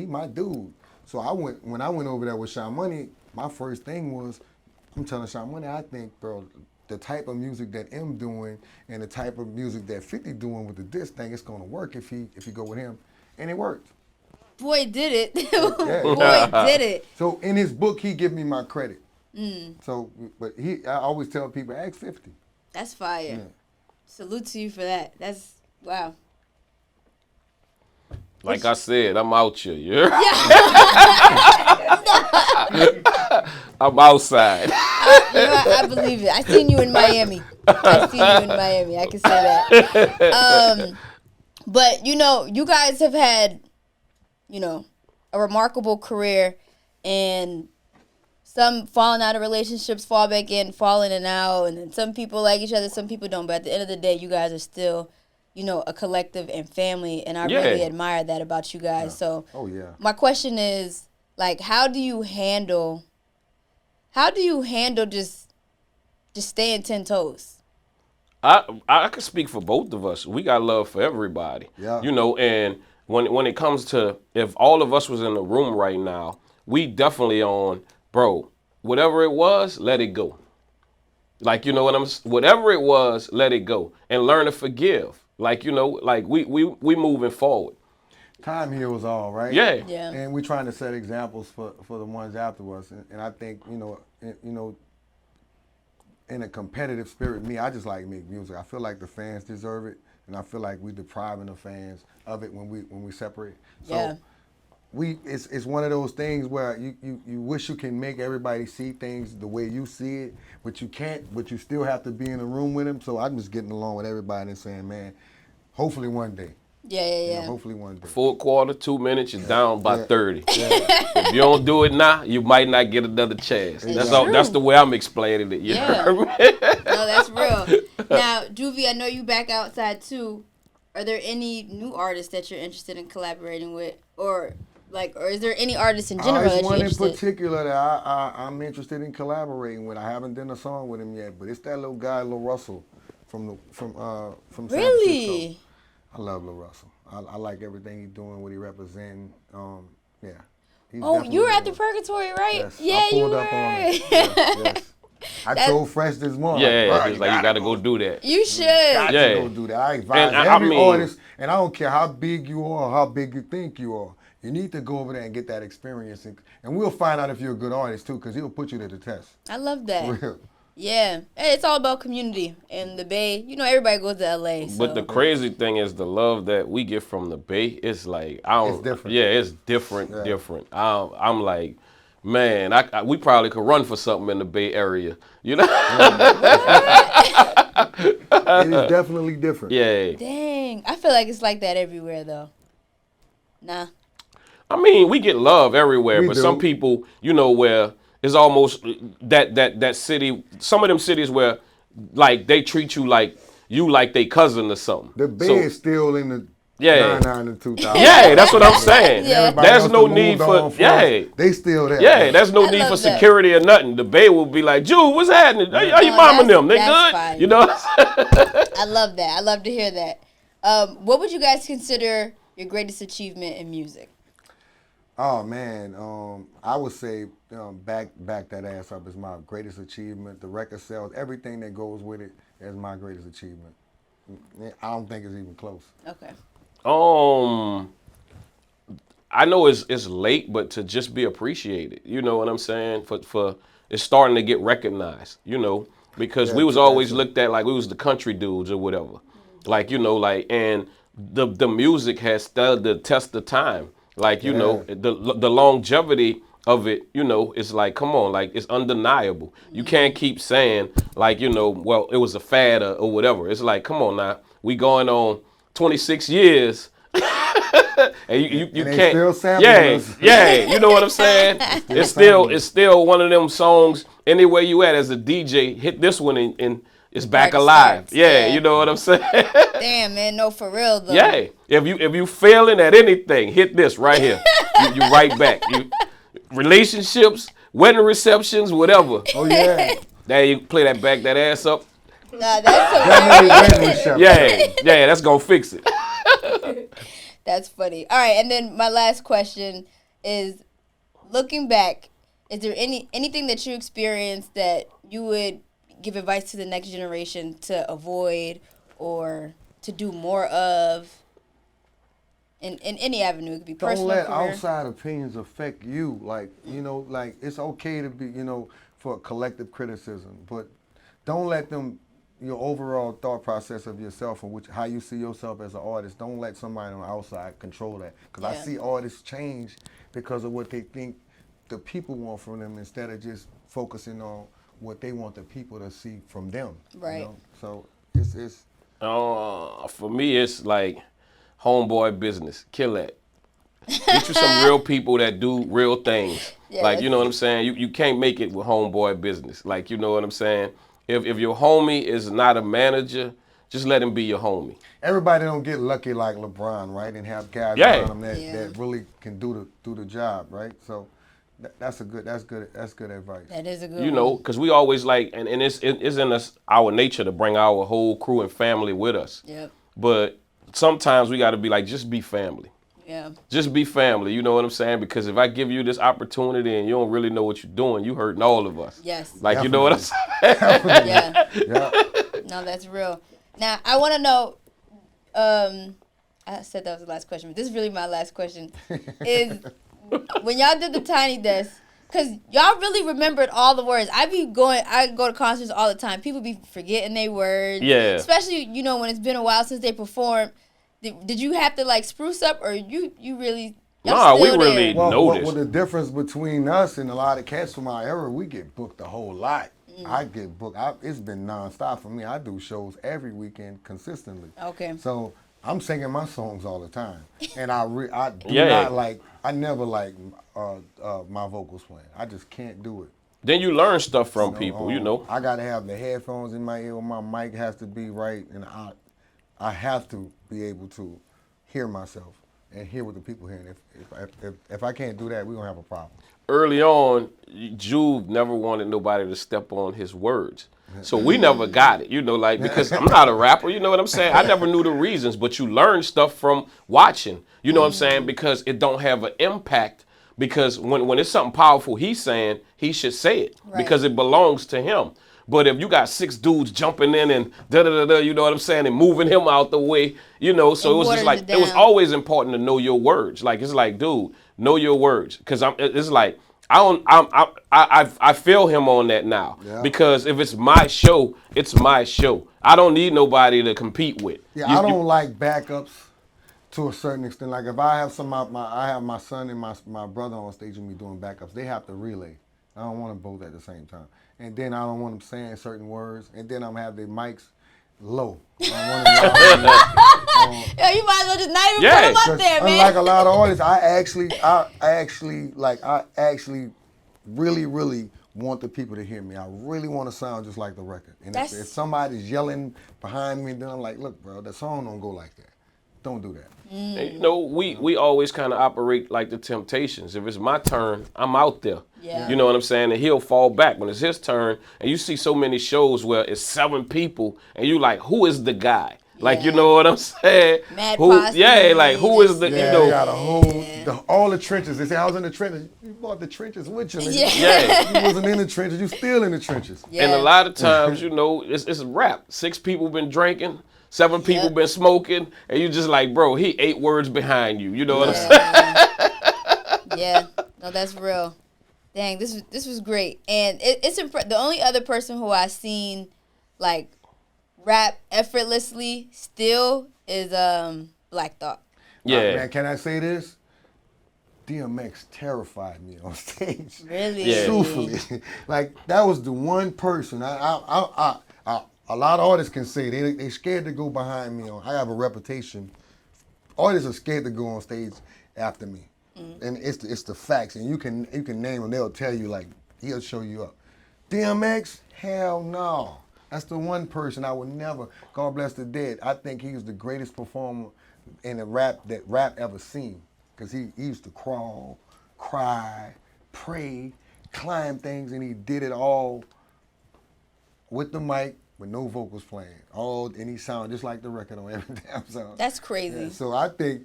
[SPEAKER 2] my dude. So when I went over there with Symone, my first thing was, I'm telling Symone, I think, bro, the type of music that M doing and the type of music that 50 doing with the disc thing, it's gonna work if he go with him, and it worked.
[SPEAKER 1] Boy, did it.
[SPEAKER 2] Yeah.
[SPEAKER 1] Boy, did it.
[SPEAKER 2] So in his book, he give me my credit. So, but I always tell people, ask 50.
[SPEAKER 1] That's fire.
[SPEAKER 2] Yeah.
[SPEAKER 1] Salute to you for that. That's, wow.
[SPEAKER 3] Like I said, I'm out here. You heard? I'm outside.
[SPEAKER 1] I believe it. I seen you in Miami. I can say that. But, you guys have had, a remarkable career, and some falling out of relationships, fall back in, fall in and out, and then some people like each other, some people don't. But at the end of the day, you guys are still you know, a collective and family, and I
[SPEAKER 3] Yeah.
[SPEAKER 1] really admire that about you guys. So
[SPEAKER 2] Oh yeah.
[SPEAKER 1] my question is, like, how do you handle just staying 10 toes?
[SPEAKER 3] I can speak for both of us. We got love for everybody.
[SPEAKER 2] Yeah.
[SPEAKER 3] You know, and when it comes to, if all of us was in the room right now, we definitely on, bro, whatever it was, let it go. Like, you know what whatever it was, let it go and learn to forgive. Like, you know, like we moving forward.
[SPEAKER 2] Time heals all, right?
[SPEAKER 3] Yeah.
[SPEAKER 1] Yeah.
[SPEAKER 2] And we're trying to set examples for the ones after us. And I think, in a competitive spirit, I just like make music. I feel like the fans deserve it, and I feel like we depriving the fans of it when we separate. So
[SPEAKER 1] Yeah.
[SPEAKER 2] it's one of those things where you wish you can make everybody see things the way you see it, but you can't. But you still have to be in a room with them. So I'm just getting along with everybody and saying, man, hopefully one day.
[SPEAKER 1] Yeah.
[SPEAKER 2] Hopefully one day.
[SPEAKER 3] Full quarter, 2 minutes, you're down by
[SPEAKER 2] Yeah.
[SPEAKER 3] 30.
[SPEAKER 2] Yeah.
[SPEAKER 3] If you don't do it now, you might not get another chance. That's
[SPEAKER 1] true.
[SPEAKER 3] That's the way I'm explaining it. You
[SPEAKER 1] Yeah.
[SPEAKER 3] heard me?
[SPEAKER 1] No, that's real. Now, Juvie, I know you back outside too. Are there any new artists that you're interested in collaborating with, or is there any artists in general
[SPEAKER 2] There's
[SPEAKER 1] that you're
[SPEAKER 2] one in
[SPEAKER 1] interested?
[SPEAKER 2] particular that I'm interested in collaborating with. I haven't done a song with him yet, but it's that little guy LaRussell from San Francisco.
[SPEAKER 1] Really?
[SPEAKER 2] I love LaRussell. I like everything he's doing, what he representing. Yeah. He's
[SPEAKER 1] Oh, you were at the
[SPEAKER 2] definitely
[SPEAKER 1] Purgatory, right?
[SPEAKER 2] Yes,
[SPEAKER 1] Yeah,
[SPEAKER 2] I
[SPEAKER 1] you
[SPEAKER 2] pulled
[SPEAKER 1] were.
[SPEAKER 2] up on it. Yes. I told Fresh this morning.
[SPEAKER 3] Yeah,
[SPEAKER 2] "Bro,
[SPEAKER 3] it's like you got to go do that.
[SPEAKER 1] You should.
[SPEAKER 2] Got
[SPEAKER 3] Yeah.
[SPEAKER 2] to go do that. I advise
[SPEAKER 3] And I
[SPEAKER 2] every
[SPEAKER 3] mean-
[SPEAKER 2] artist, and I don't care how big you are or how big you think you are. You need to go over there and get that experience, and we'll find out if you're a good artist too, because he'll put you to the test.
[SPEAKER 1] I love that.
[SPEAKER 2] For real.
[SPEAKER 1] Yeah. Hey, it's all about community and the Bay. You know, everybody goes to LA. So.
[SPEAKER 3] But the crazy thing is the love that we get from the Bay. It's like I don't.
[SPEAKER 2] It's different.
[SPEAKER 3] Yeah, it's different.
[SPEAKER 2] Yeah.
[SPEAKER 3] Different. I'm like, man, we probably could run for something in the Bay Area. You know?
[SPEAKER 2] It is definitely different.
[SPEAKER 3] Yeah.
[SPEAKER 1] Dang. I feel like it's like that everywhere, though. Nah.
[SPEAKER 3] I mean, we get love everywhere,
[SPEAKER 2] We
[SPEAKER 3] but
[SPEAKER 2] do.
[SPEAKER 3] some people, you know, where it's almost that city. Some of them cities where, like, they treat you like they cousin or something.
[SPEAKER 2] The Bay
[SPEAKER 3] So-
[SPEAKER 2] is still in the
[SPEAKER 3] Yeah.
[SPEAKER 2] 99 and 2000.
[SPEAKER 3] Yeah, that's what I'm saying.
[SPEAKER 1] Yeah.
[SPEAKER 2] Everybody
[SPEAKER 3] There's
[SPEAKER 2] else
[SPEAKER 3] no
[SPEAKER 2] done
[SPEAKER 3] need
[SPEAKER 2] moved
[SPEAKER 3] for
[SPEAKER 2] on from us. They still there.
[SPEAKER 3] Yeah, there's no
[SPEAKER 1] I
[SPEAKER 3] need for
[SPEAKER 1] love that.
[SPEAKER 3] security or nothing. The Bay will be like, Juve, what's happening? How your mama and them? They
[SPEAKER 1] that's
[SPEAKER 3] good?
[SPEAKER 1] fine.
[SPEAKER 3] You know?
[SPEAKER 1] I love that. I love to hear that. What would you guys consider your greatest achievement in music?
[SPEAKER 2] Oh man, I would say back that ass up is my greatest achievement. The record sales, everything that goes with it is my greatest achievement. I don't think it's even close.
[SPEAKER 1] Okay.
[SPEAKER 3] I know it's late, but to just be appreciated. You know what I'm saying? For it's starting to get recognized, you know, because
[SPEAKER 2] Yeah,
[SPEAKER 3] we was
[SPEAKER 2] that's
[SPEAKER 3] always
[SPEAKER 2] it.
[SPEAKER 3] looked at like we was the country dudes or whatever. Like, you know, like, and the music has stood the test of time. Like, you know, the longevity of it, you know, it's like, come on, like, it's undeniable. You can't keep saying, like, you know, well, it was a fad or whatever. It's like, come on now, we going on 26 years. And you
[SPEAKER 2] And they
[SPEAKER 3] can't.
[SPEAKER 2] still sampling us.
[SPEAKER 3] Yeah, you know what I'm saying? It's still one of them songs. Anywhere you at as a DJ, hit this one and it's back
[SPEAKER 1] Party
[SPEAKER 3] alive.
[SPEAKER 1] starts,
[SPEAKER 3] Yeah,
[SPEAKER 1] yeah.
[SPEAKER 3] you know what I'm saying?
[SPEAKER 1] Damn, man. No, for real, though.
[SPEAKER 3] Yeah, if you failing at anything, hit this right here. you right back. Relationships, wedding receptions, whatever.
[SPEAKER 2] Oh yeah,
[SPEAKER 3] There you play that ass up.
[SPEAKER 1] Nah, that's
[SPEAKER 2] definitely
[SPEAKER 1] hilarious.
[SPEAKER 2] wedding reception.
[SPEAKER 3] Yeah, that's gonna fix it.
[SPEAKER 1] That's funny. All right, and then my last question is, looking back, is there anything that you experienced that you would give advice to the next generation to avoid or to do more of in any avenue? It could be
[SPEAKER 2] Don't
[SPEAKER 1] personal,
[SPEAKER 2] let
[SPEAKER 1] career.
[SPEAKER 2] outside opinions affect you. Like, you know, like it's okay to be, you know, for collective criticism, but don't let them, your overall thought process of yourself and how you see yourself as an artist, don't let somebody on the outside control that. Because I
[SPEAKER 1] Yeah.
[SPEAKER 2] see artists change because of what they think the people want from them instead of just focusing on what they want the people to see from them.
[SPEAKER 1] Right.
[SPEAKER 2] You know? So it's
[SPEAKER 3] For me, it's like homeboy business. Kill that. Get you some real people that do real things.
[SPEAKER 1] Yeah,
[SPEAKER 3] Like, you know what I'm saying? You can't make it with homeboy business. Like, you know what I'm saying? If your homie is not a manager, just let him be your homie.
[SPEAKER 2] Everybody don't get lucky like LeBron, right? And have guys
[SPEAKER 3] Yeah.
[SPEAKER 2] around them that really can do the job, right? So that's good advice.
[SPEAKER 1] That is a good
[SPEAKER 3] You know,
[SPEAKER 1] one.
[SPEAKER 3] because we always like, and it's in us, our nature to bring our whole crew and family with us.
[SPEAKER 1] Yep.
[SPEAKER 3] But sometimes we got to be like, just be family.
[SPEAKER 1] Yeah.
[SPEAKER 3] Just be family, you know what I'm saying? Because if I give you this opportunity and you don't really know what you're doing, you hurting all of us.
[SPEAKER 1] Yes.
[SPEAKER 3] Like, you know what I'm saying?
[SPEAKER 1] Yeah.
[SPEAKER 2] Yeah.
[SPEAKER 1] No, that's real. Now, I want to know, I said that was the last question, but this is really my last question, is when y'all did the Tiny Desk, because y'all really remembered all the words. I go to concerts all the time. People be forgetting their words.
[SPEAKER 3] Yeah.
[SPEAKER 1] Especially, you know, when it's been a while since they performed. Did you have to, like, spruce up, or you really...
[SPEAKER 3] Nah, we really
[SPEAKER 1] there?
[SPEAKER 3] noticed.
[SPEAKER 2] The difference between us and a lot of cats from our era, we get booked a whole lot. I get booked. It's been nonstop for me. I do shows every weekend consistently.
[SPEAKER 1] Okay.
[SPEAKER 2] So I'm singing my songs all the time, and I never like my vocals playing. I just can't do it.
[SPEAKER 3] Then you learn stuff from people, you know.
[SPEAKER 2] I gotta have the headphones in my ear. My mic has to be right, and I have to be able to hear myself and hear what the people hear. And if I can't do that, we're gonna have a problem.
[SPEAKER 3] Early on, Juve never wanted nobody to step on his words. So we never got it, you know, like, because I'm not a rapper, you know what I'm saying? I never knew the reasons, but you learn stuff from watching, you know what I'm saying? Because it don't have an impact, because when it's something powerful he's saying, he should say it, because it belongs to him. But if you got 6 dudes jumping in and da-da-da-da, you know what I'm saying, and moving him out the way, you know, so it was just like, it was always important to know your words. Like, it's like, dude, know your words. Because it's like, I feel him on that now. Yeah. Because if it's my show, it's my show. I don't need nobody to compete with.
[SPEAKER 2] Yeah, I don't like backups to a certain extent. Like, if I have I have my son and my brother on stage with me doing backups, they have to relay. I don't want them both at the same time. And then I don't want them saying certain words. And then I'm gonna have their mics low. I don't want them
[SPEAKER 1] yeah, you might as well just not even put them up there, man.
[SPEAKER 2] Unlike a lot of artists, I actually really want the people to hear me. I really want to sound just like the record. And if somebody's yelling behind me, then I'm like, look, bro, the song don't go like that. Don't do that.
[SPEAKER 3] And, you know, we always kind of operate like the Temptations. If it's my turn, I'm out there.
[SPEAKER 1] Yeah.
[SPEAKER 3] You know what I'm saying? And he'll fall back when it's his turn. And you see so many shows where it's 7 people, and you like, who is the guy? Like, you know what I'm saying?
[SPEAKER 1] Mad
[SPEAKER 3] who is the,
[SPEAKER 2] you know? Got a whole, all the trenches. They say, I was in the trenches. You bought the trenches with you. You wasn't in the trenches. You still in the trenches.
[SPEAKER 1] Yeah.
[SPEAKER 3] And a lot of times, you know, it's a rap. 6 people been drinking. 7 people been smoking, and you just like, bro, he 8 words behind you. You know what I'm saying?
[SPEAKER 1] Yeah, no, that's real. Dang, this was great, and it's the only other person who I seen like rap effortlessly still is Black Thought.
[SPEAKER 3] Yeah,
[SPEAKER 2] man, can I say this? DMX terrified me on stage.
[SPEAKER 1] Really?
[SPEAKER 3] Yeah.
[SPEAKER 2] Truthfully, like that was the one person a lot of artists can say they scared to go behind me. I have a reputation. Artists are scared to go on stage after me, and it's the facts. And you can name them. They'll tell you, like, he'll show you up. DMX, hell no. That's the one person I would never. God bless the dead. I think he was the greatest performer in the rap ever seen, because he used to crawl, cry, pray, climb things, and he did it all with the mic, with no vocals playing. And he sounded just like the record on every damn song.
[SPEAKER 1] That's crazy.
[SPEAKER 2] Yeah, so I think,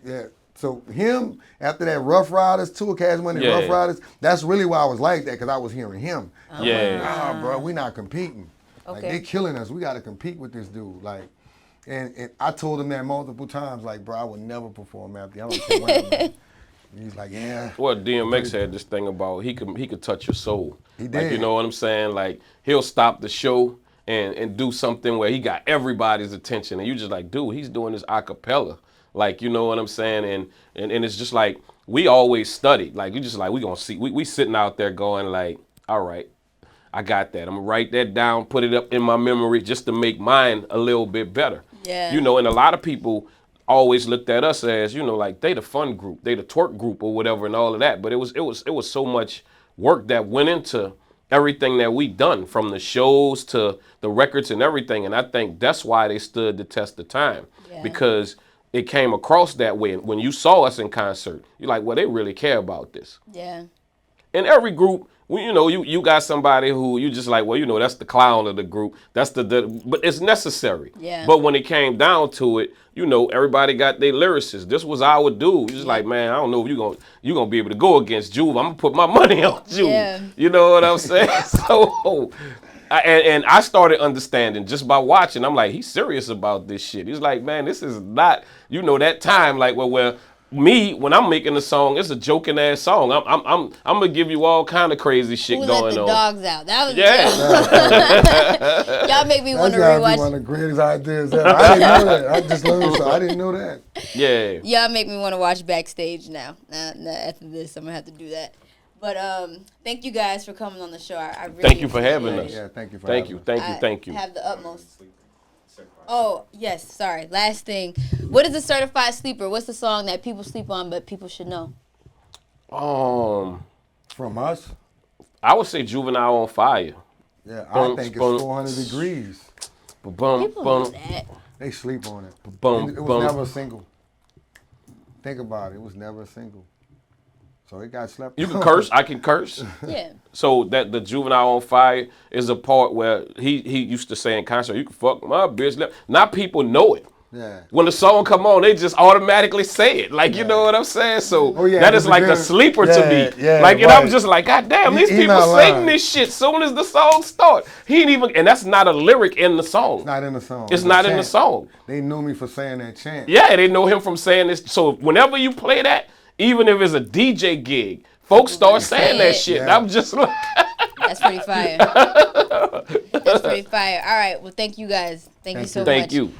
[SPEAKER 2] so him, after that Rough Riders tour, Cash Money Rough Riders, that's really why I was like that, because I was hearing him. Like, bro, we not competing. Like, they killing us. We got to compete with this dude. Like, and I told him that multiple times, like, bro, I would never perform after you. I don't care what I'm doing. And he's like, yeah.
[SPEAKER 3] Well, DMX had this thing about he could touch your soul.
[SPEAKER 2] He did.
[SPEAKER 3] Like, you know what I'm saying? Like, he'll stop the show and do something where he got everybody's attention, and you just like, dude, he's doing this a cappella. Like, you know what I'm saying? And it's just like, we always studied. Like, you just like, we gonna see, we sitting out there going like, all right, I got that. I'm gonna write that down, put it up in my memory just to make mine a little bit better.
[SPEAKER 1] Yeah.
[SPEAKER 3] You know, and a lot of people always looked at us as, you know, like they the fun group, they the twerk group or whatever and all of that. But it was so much work that went into everything that we done, from the shows to the records and everything. And I think that's why they stood the test of time, because it came across that way. When you saw us in concert, you're like, well, they really care about this.
[SPEAKER 1] Yeah.
[SPEAKER 3] In every group, you got somebody who you just like, well, that's the clown of the group. That's but it's necessary.
[SPEAKER 1] Yeah.
[SPEAKER 3] But when it came down to it, everybody got their lyricists. This was our dude. Just like, man, I don't know if you're gonna be able to go against Juve. I'm gonna put my money on Juve.
[SPEAKER 1] Yeah.
[SPEAKER 3] You know what I'm saying? So, and I started understanding just by watching. I'm like, he's serious about this shit. He's like, man, this is not, that time, like, well, me, when I'm making a song, it's a joking ass song. I'm gonna give you all kind of crazy shit
[SPEAKER 1] Who
[SPEAKER 3] going
[SPEAKER 1] let the
[SPEAKER 3] on.
[SPEAKER 1] dogs out? That was
[SPEAKER 3] Yeah.
[SPEAKER 1] Y'all make me want to
[SPEAKER 2] That's
[SPEAKER 1] rewatch.
[SPEAKER 2] one of the greatest ideas ever. I didn't know that. I just learned, so I didn't know that.
[SPEAKER 3] Yeah.
[SPEAKER 1] Y'all make me want to watch Backstage now. After this, I'm gonna have to do that. But thank you guys for coming on the show. I really
[SPEAKER 3] Thank you for having us.
[SPEAKER 2] Yeah, thank you for
[SPEAKER 3] Thank
[SPEAKER 2] having
[SPEAKER 3] you,
[SPEAKER 2] us.
[SPEAKER 3] thank you.
[SPEAKER 1] Have the utmost. Oh, yes, sorry. Last thing. What is a certified sleeper? What's the song that people sleep on but people should know?
[SPEAKER 2] From us?
[SPEAKER 3] I would say Juvenile on Fire.
[SPEAKER 2] Yeah, I think it's 400 degrees.
[SPEAKER 1] People know that.
[SPEAKER 2] They sleep on it. It was
[SPEAKER 3] Bum.
[SPEAKER 2] never a single. Think about it. It was never a single. So it got slept
[SPEAKER 3] You can
[SPEAKER 2] on.
[SPEAKER 3] curse. I can curse.
[SPEAKER 1] Yeah.
[SPEAKER 3] So that the Juvenile on Fire is a part where he used to say in concert, you can fuck my bitch. Now people know it.
[SPEAKER 2] Yeah.
[SPEAKER 3] When the song come on, they just automatically say it. Like, you know what I'm saying? So that is like a sleeper to me.
[SPEAKER 2] Yeah,
[SPEAKER 3] like, and
[SPEAKER 2] right.
[SPEAKER 3] I'm just like, God damn, these
[SPEAKER 2] He
[SPEAKER 3] people
[SPEAKER 2] not
[SPEAKER 3] sing
[SPEAKER 2] lying.
[SPEAKER 3] this shit soon as the song start. He ain't even, and that's not a lyric in the song.
[SPEAKER 2] It's not in the song.
[SPEAKER 3] It's
[SPEAKER 2] a
[SPEAKER 3] not in the
[SPEAKER 2] chant.
[SPEAKER 3] song.
[SPEAKER 2] They knew me for saying that chant.
[SPEAKER 3] Yeah, they know him from saying this. So whenever you play that, even if it's a DJ gig, folks start saying that shit. And I'm just like,
[SPEAKER 1] That's pretty fire. That's pretty fire. All right. Well, thank you guys. Thank you so much.
[SPEAKER 3] thank you.